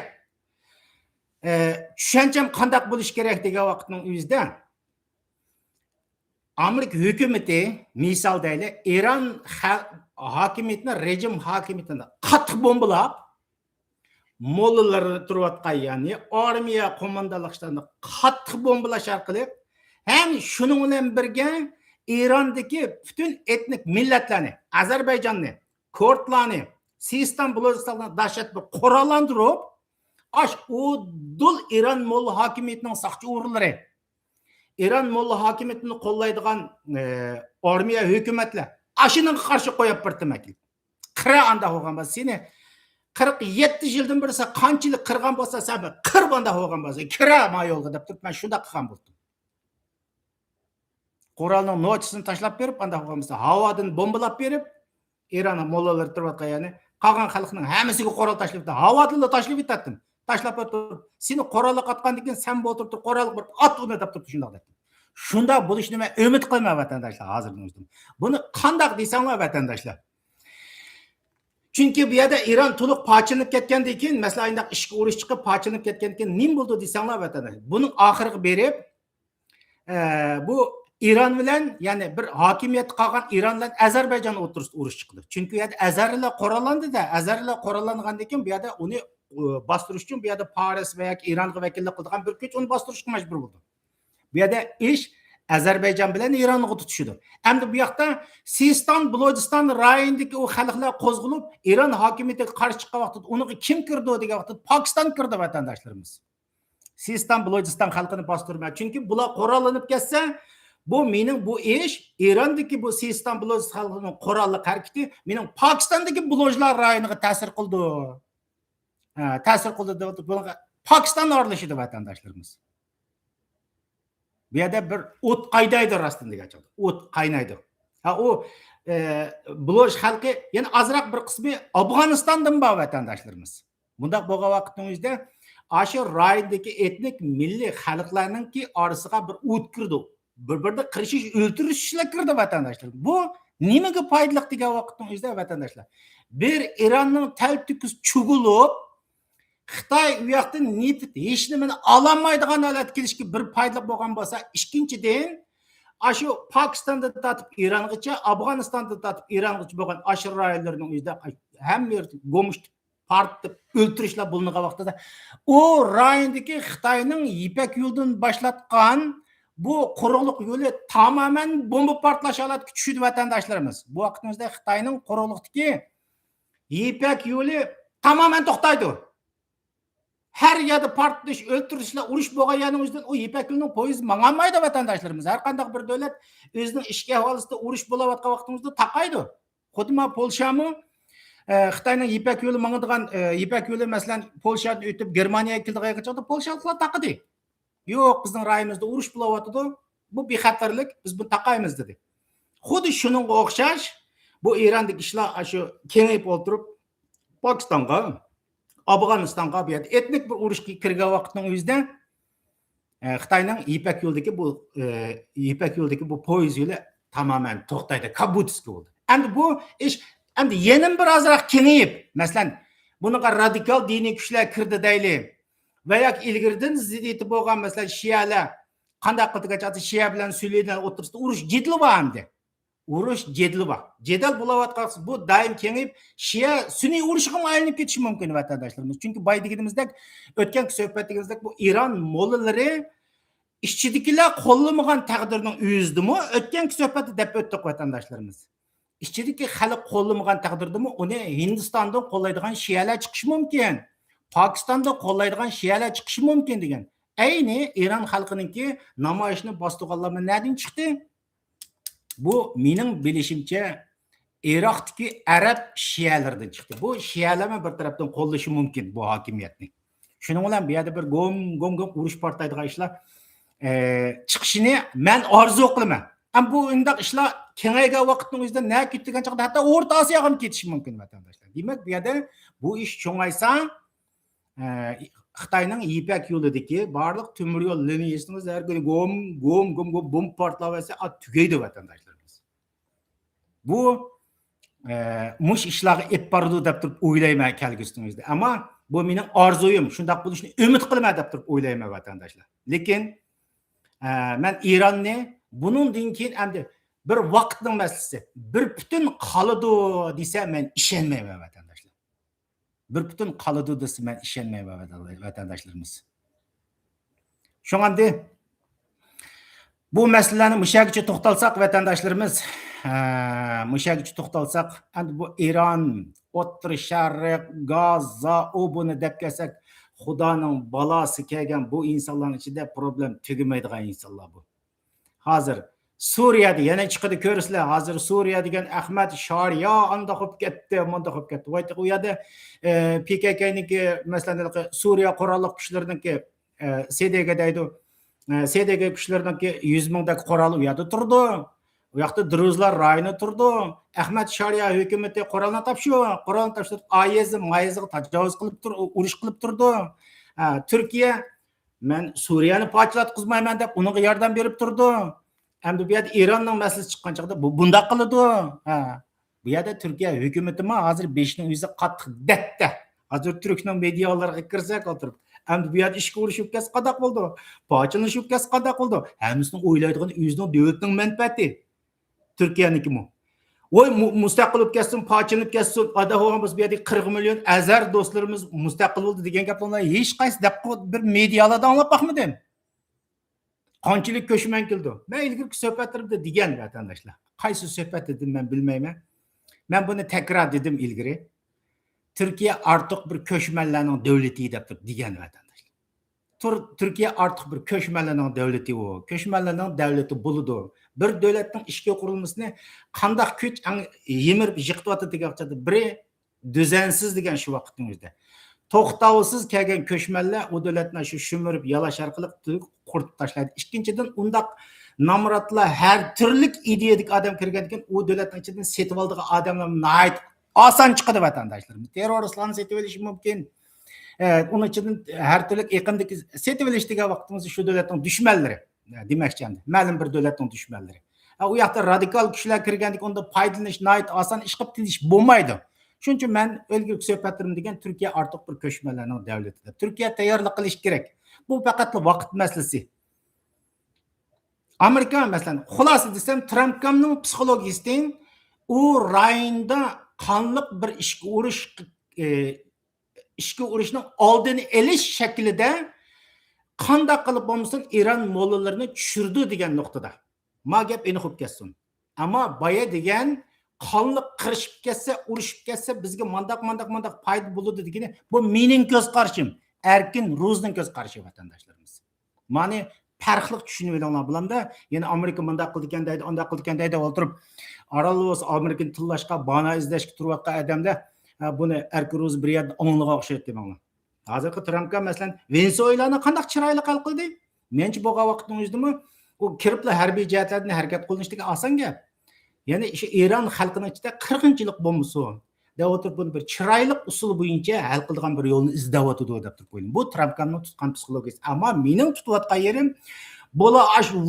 tushuncham qanday bo'lish kerak degan vaqtning o'zida Amerika hukumati misol deylik, Eron hokimiyatini, rejim hokimiyatini qattiq bombalab, mollalarni turayotgan, ya'ni armiya qo'mondonliklarini qattiq bombalash orqali ham shuning bilan birga Erondagi butun etnik millatlarni, Ozarbayjonni, kurdlarni, Siston, Balojistonni dahshat bir qurollantirib, u dul Eron molla hokimiyatining saqchi o'rinlari, Eron molla hokimiyatini qo'llaydigan armiya hukumatlar ashinin qarshi qo'yib birtimak. Qira anda bo'lgan bo'lsa, seni 47 yildan beri qanchalik qirgan bo'lsa, sen qir banda bo'lgan bo'lsa, kira ma yo'lga deb turib, men shunda qilgan bo'ldim. Qurolning nochisini tashlab berib, anda bo'lgan bo'lsa, havodan bombalab berib, Eron mollalar turibdi, ya'ni qolgan xalqning hammasiga qurol tashlab, havodan tashlab etdim. Tashlab turib, seni qurolga qatgandan keyin sen o'tirib qurol bir ot uni deb turib shunday dedim. Shunda bo'lishni men umid qilmayman vatandoshlar hozirning o'zida. Buni qanday deysanglar vatandoshlar? Chunki bu yerda Iron to'liq parchalanib ketgandan keyin, masalan, ayndaq ishga urush chiqib parchalanib ketgandan keyin nima bo'ldi desanglar vatandosh. Buning oxiriga berib bu Iron bilan, ya'ni bir hokimiyat qolgan Iron bilan Ozarbayjon o'rtasida urush chiqdi. Chunki bu yerda azarlar qoralandida, azarlar qoralangandan keyin bu yerda uni bostirish uchun bu yerda Paris va yoki Ironga vakillik qilgan bir kuch uni bostirishga majbur bo'ldi. Bu yerda ish Ozarbayjon bilan Ironga tutishdi. Endi bu yoqda Siston, Balojiston rayonidagi o xalqlar qo'zg'alib, Iron hokimiyatiga qarshi chiqqan vaqtda uni kim kirdi degan vaqtda Pokiston kirdi vatandoshlarimiz. Siston, Balojiston xalqini bostirmadi. Chunki bular qurollanib ketsa, bu mening bu ish Irondagi bu Siston, Balojiston xalqining qurolli harakati mening Pokistondagi Balojlar rayoniga ta'sir qildi. Ta'sir qildi deb Pokiston oralashdi vatandoshlarimiz. Bu yerda bir o't qaynaydi rostdan degancha. O't qaynaydi. O Buloj xalqi yana azroq bir qismi Afg'onistondan bor vatandoshlarimiz. Bundaq bo'lgan vaqtning o'zida ashu rayondagi etnik milliy xalqlarningki orasiga bir o't kirdi. Bir-birida qirishish, o'ltirishlar kirdi vatandoshlar. Bu nimaga foydali degan vaqtning o'zida vatandoshlar. Bir Ironning talab-tukuz chugulib Xitoy u yoqdan netib hech nimani ololmaydigan holat kelishga bir foydali bo'lgan bo'lsa, ikkinchidan ashu Pokistonda tatib Irongacha, Afg'onistonda tatib Irongacha bo'lgan ashu rayonlarning o'zida hamma go'musht partib o'ltirishlar bo'lingan vaqtida u rayondagi Xitoyning Ipak yo'ldan boshlatgan bu quruqliq yo'li tamoman bomba portlash holatiga tushdi vatandoshlarimiz. Bu vaqtimizda Xitoyning quruqliqdagi Ipak yo'li tamoman to'xtaydi. Her yerda portlash, o'ltirishlar, urush bo'lgan yerning o'zidan u Ipak yo'lining poyezdi mangolmaydi vatandoshlarimiz. Har qanday bir davlat o'zining ishga aholisida urush bo'layotgan vaqtimizda taqaydi. Xuddi Polshami Xitoyning Ipak yo'li mangadigan Ipak yo'li masalan Polshadan o'tib Germaniyaga keldigan Polshaliklar taqidi. Yo'q, bizning rayimizda urush bo'layotdi. Bu bexatarlik, biz buni taqaymiz dedi. Xuddi shuningga o'xshash bu Irondagi ishlar shu kengayib o'tirib Pokistonga, Afg'onistonga bu yerda etnik bir urushga kirgan vaqtning o'zida Xitoyning Ipak yo'ldagi bu poyezd yo'li tamoman to'xtaydi, kabutski bo'ldi. Endi bu ish endi yana bir ozroq kengayib, masalan, bunaqa radikal diniy kuchlar kirdi deylik. Va yoki ilgirdan ziddiyati bo'lgan masalan shiyalar qanday qildigacha shiya bilan Sunnilar o'rtasida urush jidli bor endi. Urush jidli bor. Jidal bo'layotgan bu doim kengayib shiya sunniy urushiga aylanib ketishi mumkin vatandoshlarimiz. Chunki boydigimizdek o'tgan suhbatimizda bu Iron mo'llari ishchidagilar qo'llamagan taqdirning o'zidimi o'tgan suhbatda deb o'tdik vatandoshlarimiz. Ishchidagi xalq qo'llamagan taqdirdami uni Hindistondan qo'llaydigan shiyalar chiqishi mumkin. Pokistonda qo'llaydigan shiyalar chiqishi mumkin degan. Ayni Iron xalqininki namoyishni bostirganlarni nerdan chiqdi? Bu mening bilishimcha Iroqdagi arab shiyalardan chiqdi. Bu shiyalarni bir tarafdan qo'llashi mumkin bu hokimiyatni. Shuning bilan bu yerda bir gom urush portlaydigan ishlar chiqishini men orzu qilaman. Am bu undaq ishlar kengaygan vaqtning o'zida na ketgan chaqda hatto O'rta Osiyoga ham ketishi mumkin vatandoshlar. Demak, bu yerda bu ish cho'ngaysa Xitoyning Ipak yo'lidagi barliq temir yo'l liniyasini har kuni gom bomb portlaysa tugaydi vatandoshlarimiz. Bu mush ishlarga ep bordi deb turib o'ylayman kelgusingizda. Ammo bu mening orzuyim, shunday bo'lishini umid qilaman deb turib o'ylayman vatandoshlar. Lekin men Ironni buningdan keyin endi bir vaqtning masalasi, bir butun qoladi desa men ishonmayman vatandoshlar. Bir butun qoladi desa men ishonmayman vatandoshlarimiz. Shuningdek bu masalani mushagicha to'xtalsak vatandoshlarimiz, mushagicha to'xtalsak, endi bu Iron, O'rta Sharq, Gaza, buni deb kelsak, Xudoning balosi kelgan bu insonlarning ichida problem tugamaydigan insonlar bu. Hozir Suriyada yana chiqadi ko'rsizlar. Hozir Suriya degan Ahmad Shoriya anda qolib ketdi, munda qolib ketdi. Voyda u yerda PKKniki masalan Suriya qurolli kuchlariniki SDG deydi. SDG kuchlariniki 100 mingdek qurol u yerda turdi. U yoqda Druzlar rayoni turdi. Ahmad Shoriya hukumatı qurolni topshirib, Mayezga tajovuz qilib turdi, urush qilib turdi. Turkiya men Suriyani parchalatqizmayman deb unga yordam berib turdi. Endi bu yerda Ironning masalasi chiqqan chaqda bu bundaq qiladi. Bu yerda Turkiya hukumati hozir 5ning o'zi qattiq datda. Hozir Turkning medialariga kirsak o'tirib, endi bu yerda ishga urishib ketsa qanday bo'ldi? Pochilashib ketsa qanday bo'ldi? Hammasini o'ylaydigan o'zining davlatning manfaati. Turkiyanikimi? Voy mustaqil bo'lib ketsin, pochilinib ketsin, adavamiz bu yerda 40 million azar do'stlarimiz mustaqil bo'ldi degan gaplarni hech qaysi bir medialarda anglab baxmadim. Qanchalik ko'chman keldi. Men ilgirki suhbatlarimda degan vatandoshlar. Qaysi suhbat dedim men bilmayman. Men buni takror dedim ilgari. Turkiya ortiq bir ko'chmanlarning davlati deb degan vatandoshlar. Turkiya ortiq bir ko'chmanlarning davlati u. Ko'chmanlarning davlati bo'ladi. Bir davlatning ishga qurilmasini qanday kuch yemirib yiqitayotdi deganchada biri düzensiz degan shu vaqtning o'zida. To'xtovsiz kelgan ko'chmanlar u davlatni shu shumirib yalash orqali quritib tashlaydi. Ikkinchidan undaq nomratlar har turli ideyadik odam kirgan ekan, u davlatning ichidan setib oldigan odamlar nihoyat oson chiqadi vatandoshlarimiz. Terroristlarni setib olish mumkin. Uning ichidan har turli yaqindagi setib olish degan vaqtimizda shu davlatning dushmanlari demakchi endi. Ma'lum bir davlatning dushmanlari. U yoqda radikal kuchlar kirgandek unda foydalanish nihoyat oson ish qilib tilish bo'lmaydi. Shuning uchun men ilgirki suhbatlarim degan Turkiya ortiq bir ko'chmanlarning davlati deb. Turkiya tayyorlik qilish kerak. Bu faqat vaqt masalasi. Amerika masalan, xulosa desam, Trampning psixologiyasidan u rayonda qonliq bir ishga urishning oldini olish shaklida qanday qilib bo'lmasin Eron mollalarini tushirdi degan nuqtada. Ma gap aniq bo'lib ketsin. Ammo boya degan qonliq qirishib ketsa, urushib ketsa bizga mandaq foyda bo'ladi degani bu mening ko'z qarashim, Erkin Ro'zning ko'z qarashi vatandoshlarimiz. Ma'ni farqli tushunib olinglar bilamda, yana Amerika mandaq qilgan deydi, undaq qilgan deydi o'tirib, Aralus Amerikani tillashga, bana izlashga turayotgan odamda buni Erkin Ro'z bir yerda o'ng'iga o'xshaydi demanglar. Hozirgi Trampga masalan Venesuelani qanday chiroyli hal qildi? Menchi bo'lgan vaqtning o'zidami u kiriblar harbiy jihatlardan harakat qilinishdagi oson gap. Ya'ni shu Eron xalqining ichida 40-yillik bo'lmasin. Deb o'tirib buni bir chiroyli usul bo'yicha hal qilgan bir yo'lni izlayotdi deb turib qo'ydim. Bu Trampning tutgan psixologiyasi. Ammo mening tutayotgan yerim bola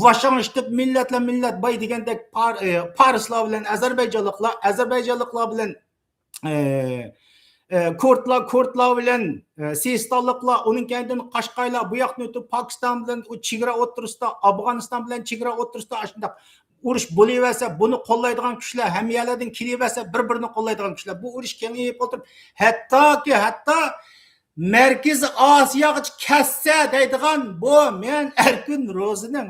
Washington millat boy degandek Parislar bilan Ozarbayjonliklar bilan Kurtlar bilan Sistonliklar, uning kendidan Qashqaylar, bu yoqni o'tib Pokiston bilan chegara o'tirisida, Afg'oniston bilan chegara o'tirisida shunday urush bo'laversa, buni qo'llaydigan kuchlar hamiyalardan kelaversa, bir-birini qo'llaydigan kuchlar bu urush kengayib o'tirib, hatto Markaziy Osiyoga kassa deydigan bu men Erkin Ro'zining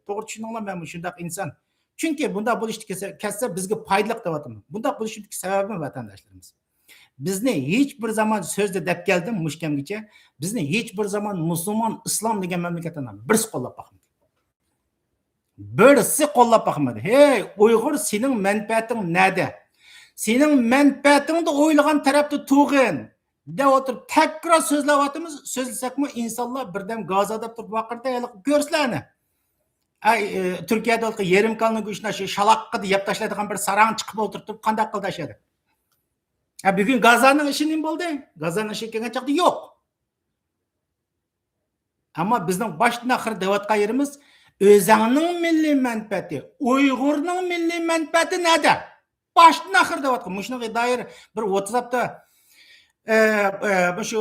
to'g'ri tushuninglar, men shunday inson. Chunki bunda bo'lishdi kassa bizga foydali deyapman. Bunda bo'lishidagi sababi vatandoshlarimiz. Bizni hech bir zaman so'zda deb keldim mushkamgacha, bizni hech bir zaman musulmon, islom degan mamlakatdan birisi qo'llab boqmadi. Birisi qo'llab boqmadi. Hey, Uyg'ur, sening manfaating nada? Sening manfaatingni o'ylagan tarafda to'g'in. Deb o'tirib takror so'zlayapmiz. So'zlasakmi insonlar birdan Gazada turib vaqirda ko'rsizlarni. Turkiyada yarim kalni go'shtni shu shaloqqa yeb tashlaydigan bir sarang chiqib o'tirib qanday qildi ashadi. Bugun Gazaning ishi nima bo'ldi? Gazaning ishi kelgan chaqda yo'q. Ammo bizning boshdan oxir deyotgan yerimiz o'zining milliy manfaati, Uyg'urning milliy manfaati nada? Boshdan oxir deyotgan. Shunga doir bir WhatsAppda bu shu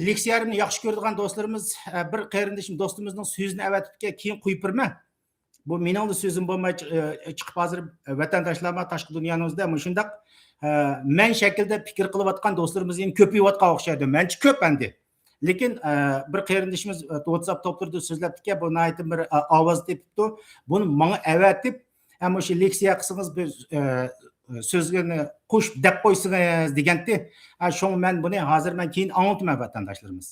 leksiyarimni yaxshi ko'radigan do'stlarimiz bir qarindishim do'stimizning so'zini avatibga keyin qo'yib birma. Bu mening so'zim bo'lmay chiqib hozir vatandoshlarga tashqi dunyomizda shundaq men shaklda fikr qilayotgan do'stlarimiz ham ko'payayotgan o'xshaydi. Menchi ko'p endi. Lekin bir qarindishimiz WhatsApp to'ptirdi so'zlabdiki, bu naytib bir ovoz tepibdi. Buni menga avatib, ham o'sha leksiya qilsangiz bir so'zini qo'shib deb qo'ysangiz deganda, shuni men buni hozir men keyin anlatmayman vatandoshlarimiz.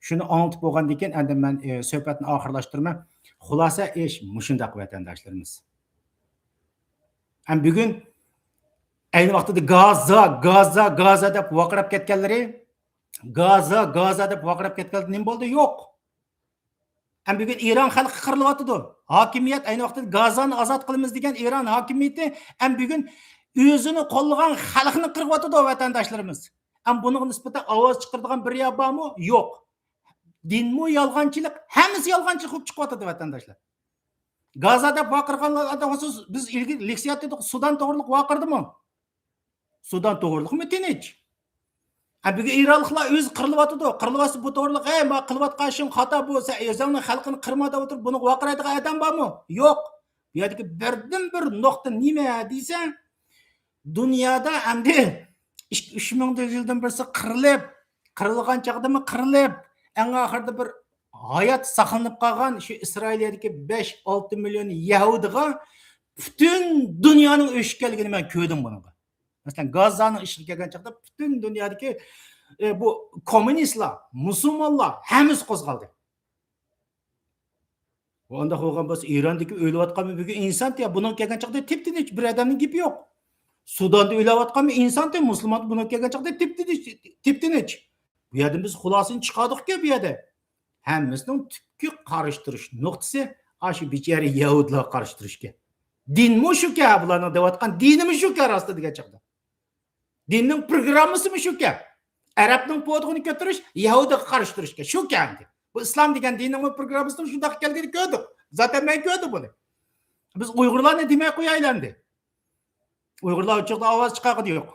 Shuni anlatib bo'lgandan keyin endi men suhbatni oxirlashtirman. Xulosa ish mushundaq vatandoshlarimiz. Ham bugun ayni vaqtida Gaza deb vaqirab ketganlari, Gaza deb vaqirab ketganlar nima bo'ldi? Yo'q. Ham bugun Eron xalqi qirilyapti. Hokimiyat ayni vaqtida Gazani ozod qilamiz degan Eron hokimiyati ham bugun o'zini qo'llagan xalqni qiryapti vatandoshlarimiz. Ham buning nisbatan ovoz chiqaradigan bir yer bormi? Yo'q. Dinmi yolg'onchilik, hammasi yolg'onchilik bo'lib chiqyapti vatandoshlar. Gazada vaqirganlar biz ilgari leksiya dedik, Sudan to'g'riliq vaqirdimi? Sudan to'g'riliqmi tinch? Bugun İranliklar o'zi qirilyapti. Qirilyapsa bu to'g'riliq, "Ey, ma qilayotgan ishing xato bo'lsa, o'zingni xalqini qirmada o'tirib, buni vaqiraydigan odam bormi?" Yo'q. Bu yerdagi birdan-bir nuqta nima deysan? Dunyoda endi 3000 yildan birisi qirilgan chaqdami qirilib, eng oxirida bir hayot saqlanib qolgan shu Isroiliyadagi 5-6 million yahudiga butun dunyoning o'shib kelganini men ko'rdim bunga. Masalan, Gazzaning ishiga kelgan chaqda butun dunyodagi bu kommunistlar, musulmonlar hammasi qo'zg'aldi. Onda bo'lgan bo'lsa, Irondagi o'layotgan bugun inson ya buning kelgan chaqda tip-tinch bir odamning gapi yo'q. Sudanda o'layotgan inson te musulmon buning kelgan chaqda tip-tinch. Bu yerda biz xulosani chiqardik-ku bu yerda. Hammasining tubki qarashtirish nuqtasi shu bechara yahudlar qarashtirishga. Dinmi shu-ku bularning deyotgan dinimi shu-ku rosti degan chaqda. Dinning programmasimi shu-ku. Arabning podg'ini ko'tarish, yahudiga qarashtirishga shu-ku endi. Bu islom degan dinning programmasini shunday kelganini ko'rdik. Zaten men ko'rdim buni. Biz Uyg'urlarni demay qo'yaylik. Uyg'urlar uchun ovoz chiqarg'i yo'q.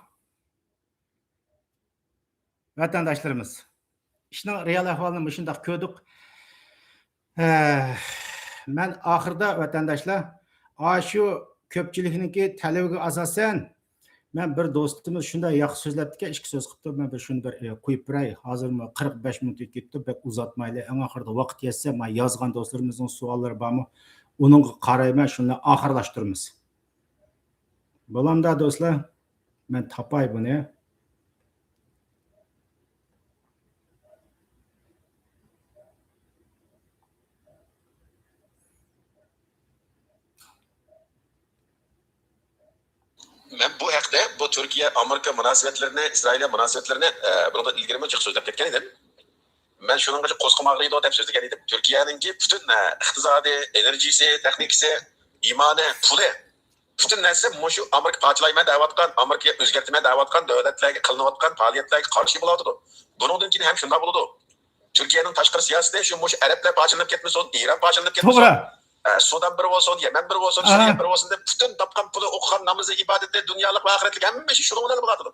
Vatandaşlarımız. İşning real ahvolini shunday ko'rdik. Men oxirida vatandaşlar, shu ko'pchilikniki talabiga asosan men bir do'stimiz shunday yaxshi so'zlabdiki, ikki so'z qilibdi. Men bir shuni bir qo'yib beray. Hozir 45 minut ketdi, bek uzatmayli. Eng oxirida vaqt yetsa, men yozgan do'stlarimizning savollari bormi? Uningga qarayman, shuni oxirlashtiramiz. Bo'lamda do'stlar, men topay buni. Men bu haqda bu Turkiya Amerika munosabatlarini, Isroiliya munosabatlarini bundan ilgari chiq so'zlab ketgan edim. Men shuningcha qo'zg'amoqli deb so'zlagan edim. Turkiyaninki butun iqtisodiy, enerjisi, texnikasi, iymoni, puli butun narsa shu Amerika parchalayman deyotgan, Amerika o'zgartirman deyotgan davlatlarga qilinayotgan faoliyatlarga qarshi bo'ladi. Bundan keyin ham shunday bo'ladi. Turkiyaning tashqi siyosati shu arablar parchalanib ketmasin, Eron parchalanib ketmasin. Sudan bir olsun, Yemen bir olsun, Suriye bir olsun deb bütün tapkan pulu okugan namazı, ibadeti, dünyalık ve ahiretlik hemmeşi şunu bilen bulatılır.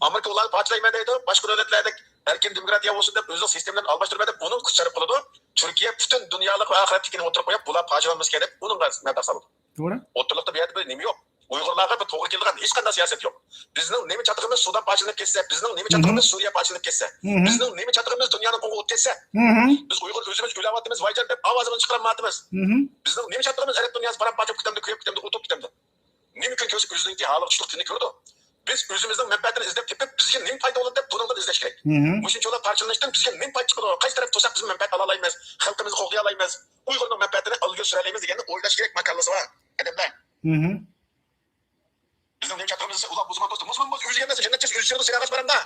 Amerika ular parçalayma deydi, başka devletlerde erken demokratiya olsun deb özü sistemden almıştırma deb onun kuşarıp buludu. Türkiye bütün dünyalık ve ahiretlikini oturup koyup bular parçalanması gelip bunun mebdak salıdı. Doğru. Oturlukta bir yerde bir nemi yok. Uygurlarga bir to'g'ri keladigan hech qanday siyosat yo'q. Bizning nemi chatligimiz Sudan parchalanib ketsa, bizning nemi chatligimiz Suriya parchalanib ketsa, bizning nemi chatligimiz dunyoning qo'ng'i o'tib ketsa, biz Uyg'ur o'zimiz o'ylayapmiz, voyjon deb ovozimizni chiqarmayapmiz. Bizning nemi chatligimiz arab dunyosi parcha kutamda, kuyib kutamda, o'tib kutamda. Nima uchun ko'rsa o'zininki hali tushliq kunni ko'rdi. Biz o'zimizning manfaatini izlab tepib, bizga nima foyda bo'ladi deb bundan izlash kerak. Mushunchalar parchalanishdan bizga nima foyda chiqadi? Qaysi taraf to'saq biz manfaat ola olmaymiz, xalqimizni qo'g'day olmaymiz, Uyg'urning manfaatini ilgari sura olamiz deganni o'ylash kerak makallasi bor. Adamlar. Bizim neyim çatırımızı ulan Müslüman dostum. Müslüman boz yüzü gelmezse cennetçesi yüzü çığırdı silahı açmarım da.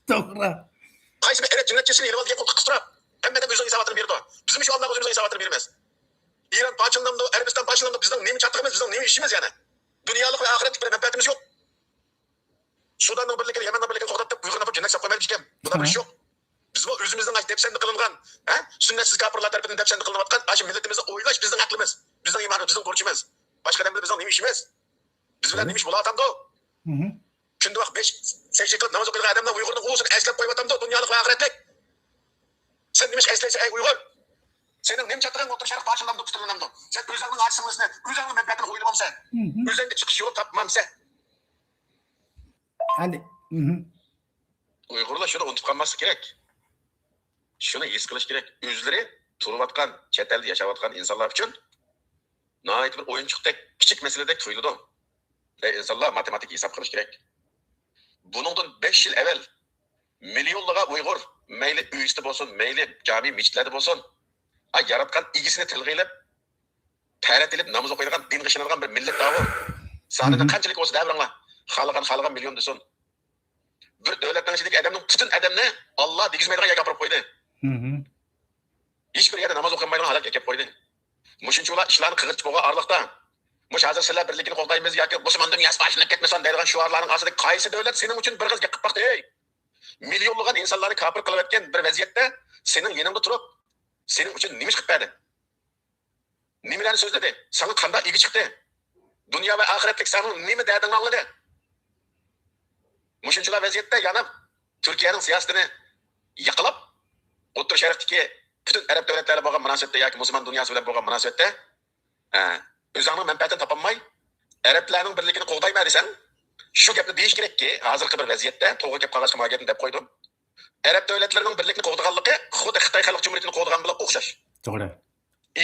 Doğru. Kaysı bir eret cennetçesini yeri diye koltuk kıstırıp. Hem de özünün isabatını verdi o. Bizim şu Allah'ın özümüzün isabatını vermez. İran parçalandı, Arabistan parçalandı. Bizim neyim çatırımız, bizim neyim işimiz yani. Dünyalık ve ahiretlik bir menfaatimiz yok. Sudan'ın birlikleri, Yemen'in birlikleri toxtatıp Uygur'un yapıp cennet saplamaya diyeceğim. Buna bir şey yok. Biz bu özümüzden depsendi kılıngan, sünnetsiz kapırlar tarafından depsendi kılınatkan, aşı milletimizi oylaş bizim aklımız, bizim imanımız, bizim borcumuz. Başka demde bizim neyim işimiz. Biz bilen neymiş bula atamdı o. Şimdi bak 5 secde kılıp namaz okuyan adamlar Uygur'un uğusunu eslep koyup atamdı o dünyalık ve ahiretlik. Sen neymiş esleyse ey Uygur. Senin neyim çatırın otur şerif parçalandı tutulanamdı. Sen özlerinin açsınlığını, özlerinin menfaatini uyulamam sen. Özlerinde çıkış yolu tapmam sen. Hadi. Uygurlar şunu unutup kalması gerek. Şunu his kılış gerek. Özleri turvatkan, chet elde yaşavatkan insanlar için nihayet bir oyuncukdek, küçük meseledek tuyuldu. İnsanlar matematik hesap kılış gerek. Bunundan 5 yıl evvel milyonluğa Uygur, meyli üyüste olsun, meyli cami miçitlerde olsun, yaratkan ilgisini tilgilip, tayret edip, namaz okuyduğun, din kışınırgan bir millet daha var. Sahnede kançılık olsa devranla, halıgan milyon desin. Bir devletten içindeki adamın bütün adamını Allah dikizmeydiğine yakapırıp koydu. Hiçbir yerde namaz okumaydığı halak yakap koydu. Muşunçular işlerini kıgırtıp oğa ağırlıkta. Muş hazır sizler birlikini qo'llaymiz yoki Müslüman dünyası başına ketmesin deydigan shuarlarning ostida qaysi davlat sening uchun bir qiz yiqib baqdi ey. Milyonlagan insonlarni kafir qilib o'tgan bir vaziyatda sening yoningda turib, sening uchun nima qilib berdi? Nimalarni so'zladi? Sana qanday egi chiqdi? Dunyo va oxiratlik sening nima dardingni angladi? Muşunçular vaziyette yanıp Türkiye'nin siyasetini yıkılıp O'rta Sharqdagi bütün Arab davlatlari bo'lgan munosabatda yoki musulmon dunyosi bilan bo'lgan munosabatda o'zingning manfaatini topolmay Arablarning birligini qo'g'dayman desang, shu gapni deyish kerakki, hozirgi bir vaziyatda to'g'ri gap qog'ozga mo'g'adni deb qo'ydim. Arab davlatlarining birligini qo'g'daganligi xuddi Xitoy Xalq Jumhuriyatini qo'g'dagan bilan o'xshash. To'g'ri.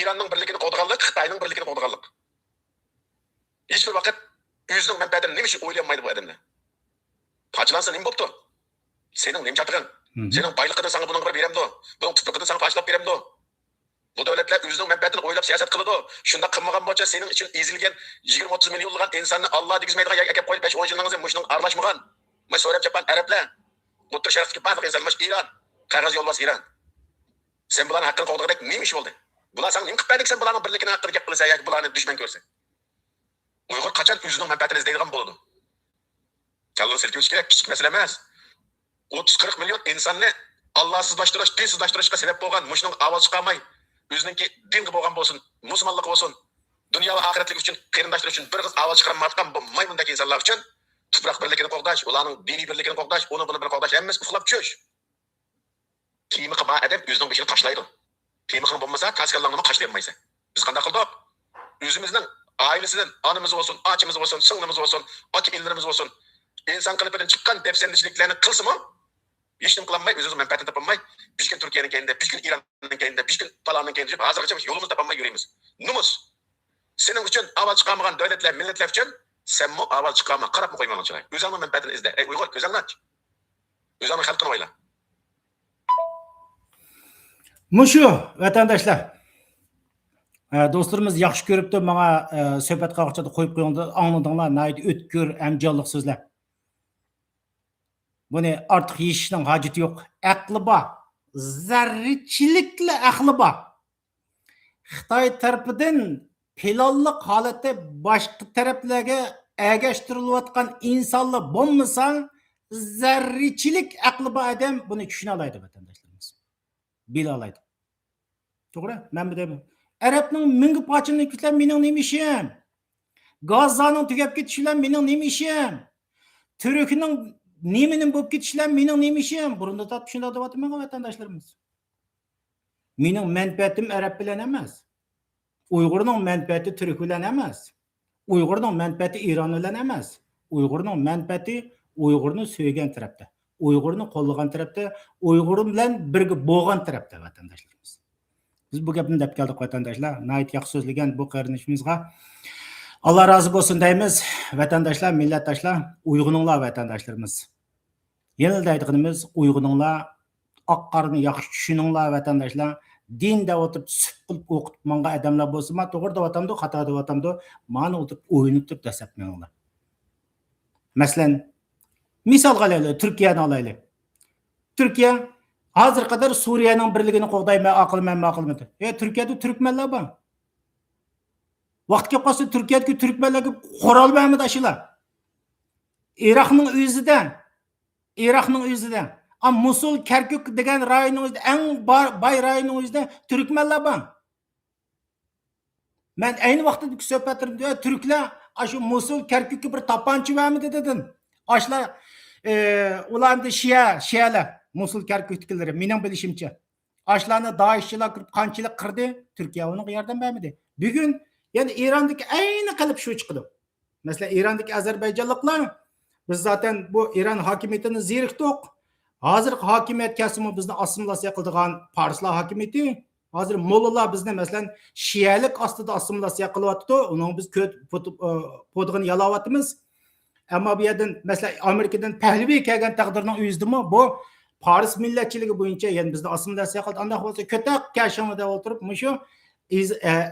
İranning birligini qo'g'daganlik, Xitoyning birligini qo'g'daganlik. Hech bir vaqt o'zining manfaatini nima uchun o'ylamaydi bu odamlar. Paçlansa nima bo'pti? Sening nima chaqirgan? Sening boyligidan sana bunun bir beremdi. Bunun tutuqidan sana pashlab beremdi. Bu davlatlar o'zining manfaatini o'ylab siyosat qiladi. Shunda qilmagan bo'lsa sening uchun ezilgan 20-30 millionlagan insonni Alloh degizmaydigan yerga kelib qo'yib 5-10 yilingizda mushning aralashmagan. Men so'rab chapan arablar, O'rta Sharqdagi barcha insonlar Iran, qog'oz yo'lbos Iran. Sen bularni haqqini qo'g'dagandek nima ish bo'ldi? Bular sen nima qilib berding sen bularning birligini haqida gap qilsa yoki bularni dushman ko'rsa? Uyg'ur qachon o'zining manfaatini izlaydigan bo'ladi? Kallani silkish kerak, kichik masala emas. 30-40 milyon insonni Allohsizlashtirish, dinsizlashtirishga sabab bo'lgan, mushning ovoz chiqarmay, o'zininki dinga bo'lgan bo'lsin, musulmonlik bo'lsin, dunyo va oxiratlik uchun qarindoshlari uchun bir qiz ovoz chiqarmayotgan bu maymundagi insonlar uchun tuproq birligini qo'g'dash, ularning diniy birligini qo'g'dash, uni buni bir qo'g'dash emas, uxlab cho'sh. Kiyimi qilma adam o'zining beshini tashlaydi. Kiyimi qilib bo'lmasa, taskanlarni qashlayolmaysan. Biz qanday qildik? O'zimizning oilasidan, onamiz bo'lsin, ochimiz bo'lsin, singlimiz bo'lsin, aka inlarimiz bo'lsin, inson qilibidan chiqqan depsendishliklarni qilsimi? Hech nima qilolmay, o'zimiz manfaatini topolmay, biz kun Turkiyaning keyinda, biz kun Iranning keyinda, biz kun Palonning keyinda deb hozirgacha yo'limizni topolmay yuramiz. Numus. Sening uchun avval chiqarmagan davlatlar, millatlar uchun senmi avval chiqarma, qarab qo'ymagan chiroy. O'zingning manfaatini izla. Ey Uyg'ur, ko'zingni och. O'zingning xalqini o'yla. Mushu vatandaşlar. Do'stlarimiz yaxshi ko'ribdi, menga suhbat qilmoqchida qo'yib qo'yinglar, angladinglar, nayt o'tkir, amjonliq so'zlar. Buni ortiq yeyishning hojati yo'q. Aqli bor. Zarrichilikli aqli bor. Xitoy tarafidan planliq holatda boshqa taraflarga agashtirilayotgan insonlar bo'lmasa, zarrichilik aqli bor odam buni tushuna oladi vatandoshlarimiz. Bila oladi. To'g'ri? Men bu deyman. Arabning mingi pochini kutlab mening nima ishim? Gazzaning tugab ketishi bilan mening nima ishim? Turkning nimaning bo'lib ketishi bilan mening nima ishim? Burunda tap shunda deyapman vatandoshlarimiz. Mening manfaatim Arab bilan emas. Uyg'urning manfaati Turk bilan emas. Uyg'urning manfaati Iron bilan emas. Uyg'urning manfaati Uyg'urni so'ygan tarafda. Uyg'urni qo'llagan tarafda, Uyg'ur bilan birga bo'lgan tarafda vatandoshlarimiz. Biz bu gapni deb keldik vatandoshlar. Nayt yaxshi so'zlagan bu qarindishimizga Alloh rozi bo'lsin deymiz. Vatandoshlar, millatdoshlar, Uyg'urlar vatandoshlarimiz. Yana deydiganimiz Uyg'urlar oqqarni yaxshi tushuninglar vatandoshlar. Dinda o'tirib sup qilib o'qitib menga odamlar bo'lsa, men to'g'ri deyotamdi, xato deyotamdi, meni o'tirib o'yinib turib dasabmanglar. Masalan, misol qilaylik, Turkiyani olaylik. Turkiya hozir qadar Suriyaning birligini qo'g'dayman, aqlmadi. Turkiyada turkmanlar bor. Vaqtga qolsa Turkiyadagi turkmanlarga qurolmaymi dashilar. Iroqning o'zidan Musul, Kerkuk degan rayonning o'zida eng boy rayonning o'zida turkmanlar bor. Men ayni vaqtdagi suhbatlarimda turklar shu Musul, Kerkukga bir topancha bermidi dedim. Ashlar ularni shiyalar, Musul, Kerkukdagilar mening bilishimcha. Ashlarni Daeshchilar kirib qanchalik qirdi, Turkiya uning yordam bermadi. Bugun yani İran'daki ayni qilib shu chiqdi. Masalan, İran'daki Ozarbayjonliklar biz zaten bu İran hokimiyatini zerikdik. Hozir hokimiyat kasimi bizni assimilyatsiya qiladigan Farslar hokimiyati, hozir mollalar bizni masalan shiyalik ostida assimilyatsiya qilyapti. Uning biz podg'ini yalayapmiz. Ammo bu yerdan masalan Amerikadan pahliviy kelgan taqdirning o'zidami bu Fars millatchiligi bo'yicha yani bizni assimilyatsiya qildi. Unda bo'lsa ko'tak kashimida o'tirib mushu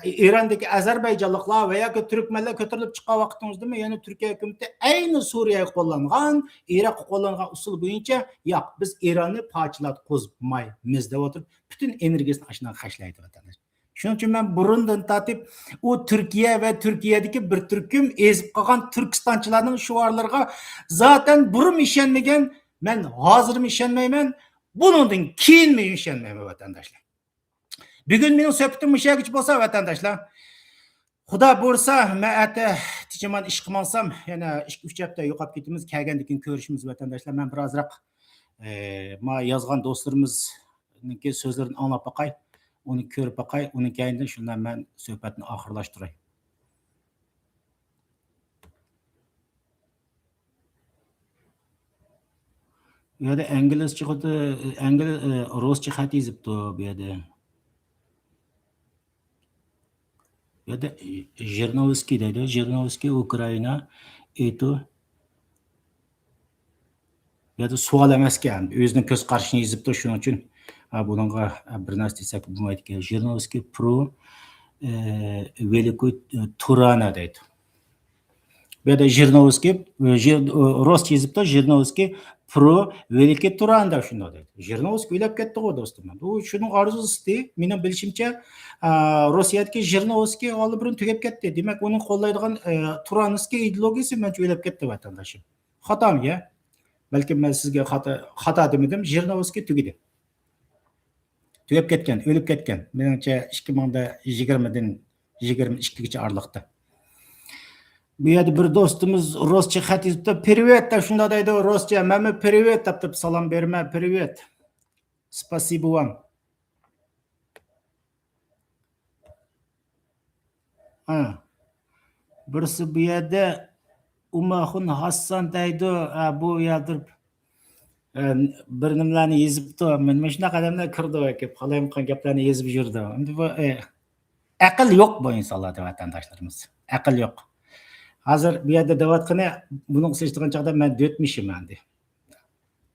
İran'daki Azerbaycanlıklar veya Türkmenler kötürülüp çıkan vaktimizde mi? Yani Türkiye hükümeti aynı Suriye'yi kullangan, Irak'ı kullangan usul boyunca yok biz İran'ı parçalat kozmayımızda oturup bütün enerjisini aşına kaşlaydı vatandaş. Şunun için ben burundan tatip o Türkiye ve Türkiye'deki bir Türk'üm ezip kalan Türkistançılarının şuarlarına zaten burun işenmegen ben hazırım işenmeymen bunun keyin mi işenmeymen vatandaşlar. Bugün benim söhbetim müşahit olsa vatandaşlar. Xudo bo'lsa, men ata tijaman ish qilmasam, yana 2-3 hafta yo'qolib ketamiz. Kelgandan keyin ko'rishimiz vatandoshlar. Men bir ozroq ma yozgan do'stlarimizniki so'zlarini anglab boqay, uni ko'rib boqay, uni keyindan shundan men suhbatni oxirlashtiray. Bu yerda inglizcha xuddi ruscha xat yozibdi bu yerda. Bu yerda Zhirinovskiy deydi. Zhirinovskiy Ukraina etu. Bu yerda savol emas ekan. O'zining ko'z qarashini yozibdi, shuning uchun bunga bir narsa desak bo'lmaydi ekan. Zhirinovskiy pro Великой Turana deydi. Bu yerda Zhirinovskiy Rost yozibdi, Zhirinovskiy pro Великий Turan deb shunday deydi. Zhirinovskiy o'ylab ketdi-ku do'stim. Bu shuning orzusi, mening bilishimcha, Rossiyadagi Zhirinovskiy olib birin tugab ketdi. Demak, uning qo'llaydigan Turanskiy ideologiyasi mencha o'ylab ketdi vatandoshim. Xatomi-ya? Balki men sizga xato demadim, Zhirinovskiy tugadi. Tugab ketgan, o'lib ketgan. Menimcha 2020dan 22gacha oraliqda. Bu yerda bir do'stimiz Ruscha xat yozibdi. Привет deb shunday deydi. Ruscha, "Mana привет" deb salom berma, привет. Спасибо вам. Birisi bu yerda Umaxun Hassan deydi. Bu yerda bir nimalarni yozibdi. Men shunaqa odamlar kirdi kelib, qalayimqan gaplarni yozib yurdi. Endi bu aql yo'q bu insonlarda vatandoshlarimiz. Aql yo'q. Hozir bu yerda davatxona buni eshitgan chaqda men 70man de.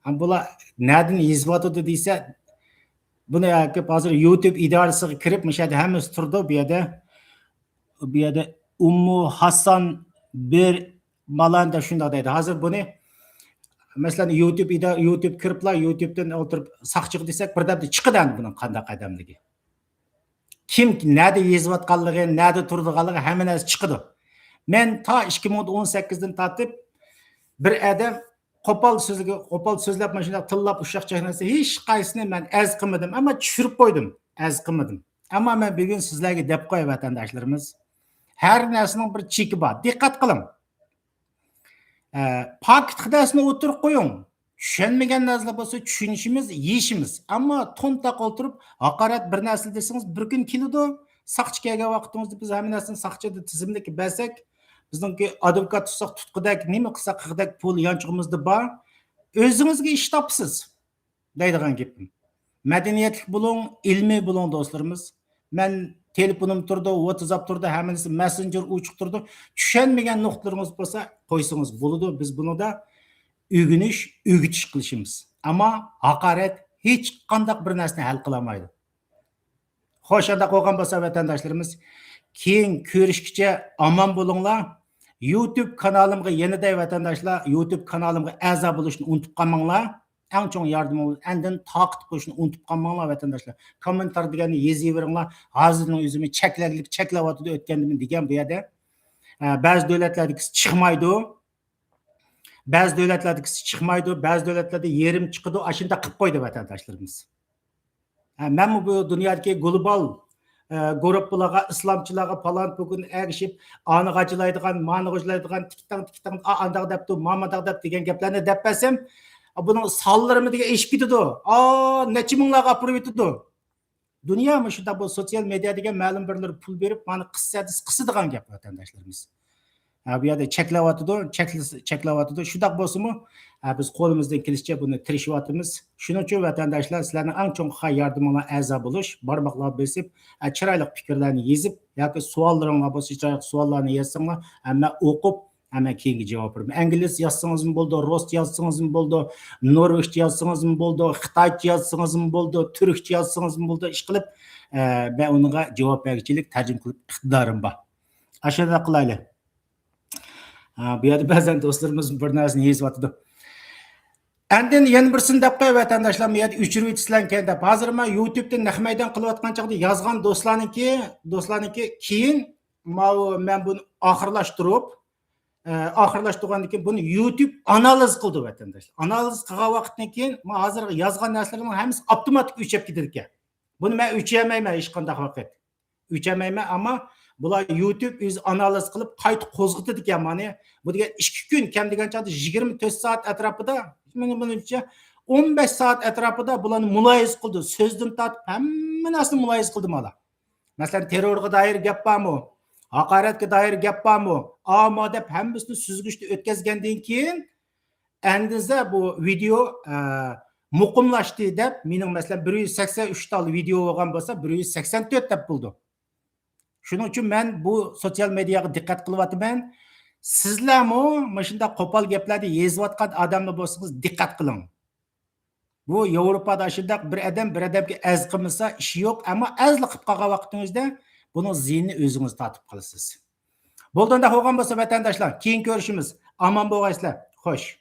Ham bular nerdan yozibdi desa, buni kelib hozir YouTube idorasiga kirib, mishada hammasi turdi bu yerda. Bu yerda Ummu Hassan bir malanda shunday deydi. Hozir buni masalan YouTube kiriblar, YouTubedan o'tirib saqchiq desak, birdamda chiqadi buning qanday qadamligi. Kim nerda yozayotganligi, nerda turadiganligi hamma narsa chiqadi. Men ta 2018dan tortib bir odam qo'pol so'zlab mana shunday tillab ushaqcha narsa hech qaysini men az qilmadim, ammo tushirib qo'ydim. Az qilmadim. Ammo men bugun sizlarga deb qo'y vatandoshlarimiz, har narsaning bir cheki bor. Diqqat qiling. Paket xidasini o'tirib qo'ying. Tushunmagan narsalar bo'lsa tushunishimiz, yeyishimiz. Ammo to'ntaq o'tirib haqorat bir narsa desangiz bir kun keladi. Saqchi kelgan vaqtimizda biz hamma narsani saqchida tizimdagi bersak, bizningki advokat tutsak tutqidak, nima qilsak qildak pul yanchig'imizda bor. O'zingizga ish topsiz deydigan gapim. Madaniyatli bo'ling, ilmiy bo'ling do'stlarimiz. Men telefonim turdi, WhatsApp turdi, hammasi Messenger uchiq turdi. Tushunmagan nuqtalaringiz bo'lsa, qo'ysangiz bo'ladi. Biz bunida o'g'itish qilishimiz. Ammo haqorat hech qanday bir narsani hal qila olmaydi. Xo'sh, unda qo'ygan bo'lsa vatandoshlarimiz, keyin ko'rishgacha omon bo'linglar. YouTube kanalimga yanada vatandoshlar, YouTube kanalimga a'zo bo'lishni unutib qolmanglar. Eng chong yordamimiz andin taqib qo'yishni unutib qolmanglar vatandoshlar. Kommentar deganni yozaveringlar. Hozirning o'zimni cheklayotdi o'tgandim degan bu yerda. Ba'zi davlatlardagi chiqmaydi. Ba'zi davlatlarda yerim chiqadi, ashunda qilib qo'ydi vatandoshlarimiz. Men bu dunyodagi global gruppalarga, islomchilarga falan bugun erishib, ani g'ajilaydigan, mani g'ajilaydigan, tiktang, andaq debdi, mamadaq deb degan gaplarni deb bersam, buning sonlarimi degan eshib ketadi. Necha minglarga olib ketadi. Dunyo mana shunda bu sotsial media degan ma'lum birlar pul berib, mani qisadigan gap vatandoshlarimiz. Bu yerda cheklayotdi. Shundoq bo'lsa-mu, biz qo'limizdan kelishicha buni tirishyapmiz. Shuning uchun vatandoshlar, sizlarning eng chong yordaminglar a'zo bo'lish, barmoqlar besib, chiroyli fikrlarni yozib yoki savollaringiz bo'lsa, chiroyli savollarni yozsanglar, hamma o'qib, hamma keyingi javob beraman. Ingliz yozsangizmi bo'ldi, rus yozsangizmi bo'ldi, norveçcha yozsangizmi bo'ldi, xitoycha yozsangizmi bo'ldi, turkcha yozsangizmi bo'ldi, ish qilib, men unga javob bergichilik, tarjima qilib iqtidorim bor. Ashuna qilaylik. Bu yerda ba'zan do'stlarimiz bir narsani yozyapti. Endi yana birsini deb qo'y vatandoshlar, bu yerda o'chirib o'tisizlar keyin deb. Hozir men YouTube'dan nahmaydan qilayotgan chaqda yozgan do'stlarniki keyin men buni oxirlashtirgandan keyin buni YouTube analiz qildi vatandoshlar. Analiz qilgan vaqtdan keyin men hozir yozgan narsalarning hammasi avtomatik o'chib ketadi ekan. Buni men o'chamayman hech qanday vaqt. O'chamayman, ammo bular YouTube o'zi analiz qilib qayta qo'zg'atdi ekan mana. Bu degan 2 kun kam degan chog'da 24 soat atrofida, menimcha 15 soat atrofida bularni muloyiz qildi. So'zdan tortib hamma narsani muloyiz qildi mana. Masalan, terrorga doir gap bormi? Haqoratga doir gap bormi? Ammo deb hammasini süzgüchni o'tkazgandan keyin endiza bu video muqimlashdi deb mening masalan 183 tal video bo'lgan bo'lsa 184 deb bo'ldi. Shuning uchun men bu sotsial mediaga diqqat qilyapman. Sizlarmi mana shunday qo'pol gaplarni yozayotgan odamlar bo'lsangiz diqqat qiling. Bu Yevropada shunday bir odamga az qilmasa ishi yo'q, ammo azli qilib qolgan vaqtingizda buning ziynini o'zingiz tortib qolasiz. Bo'lganda bo'lgan bo'lsa vatandoshlar, keyin ko'rishimiz. Omon bo'lgaysizlar. Xo'sh.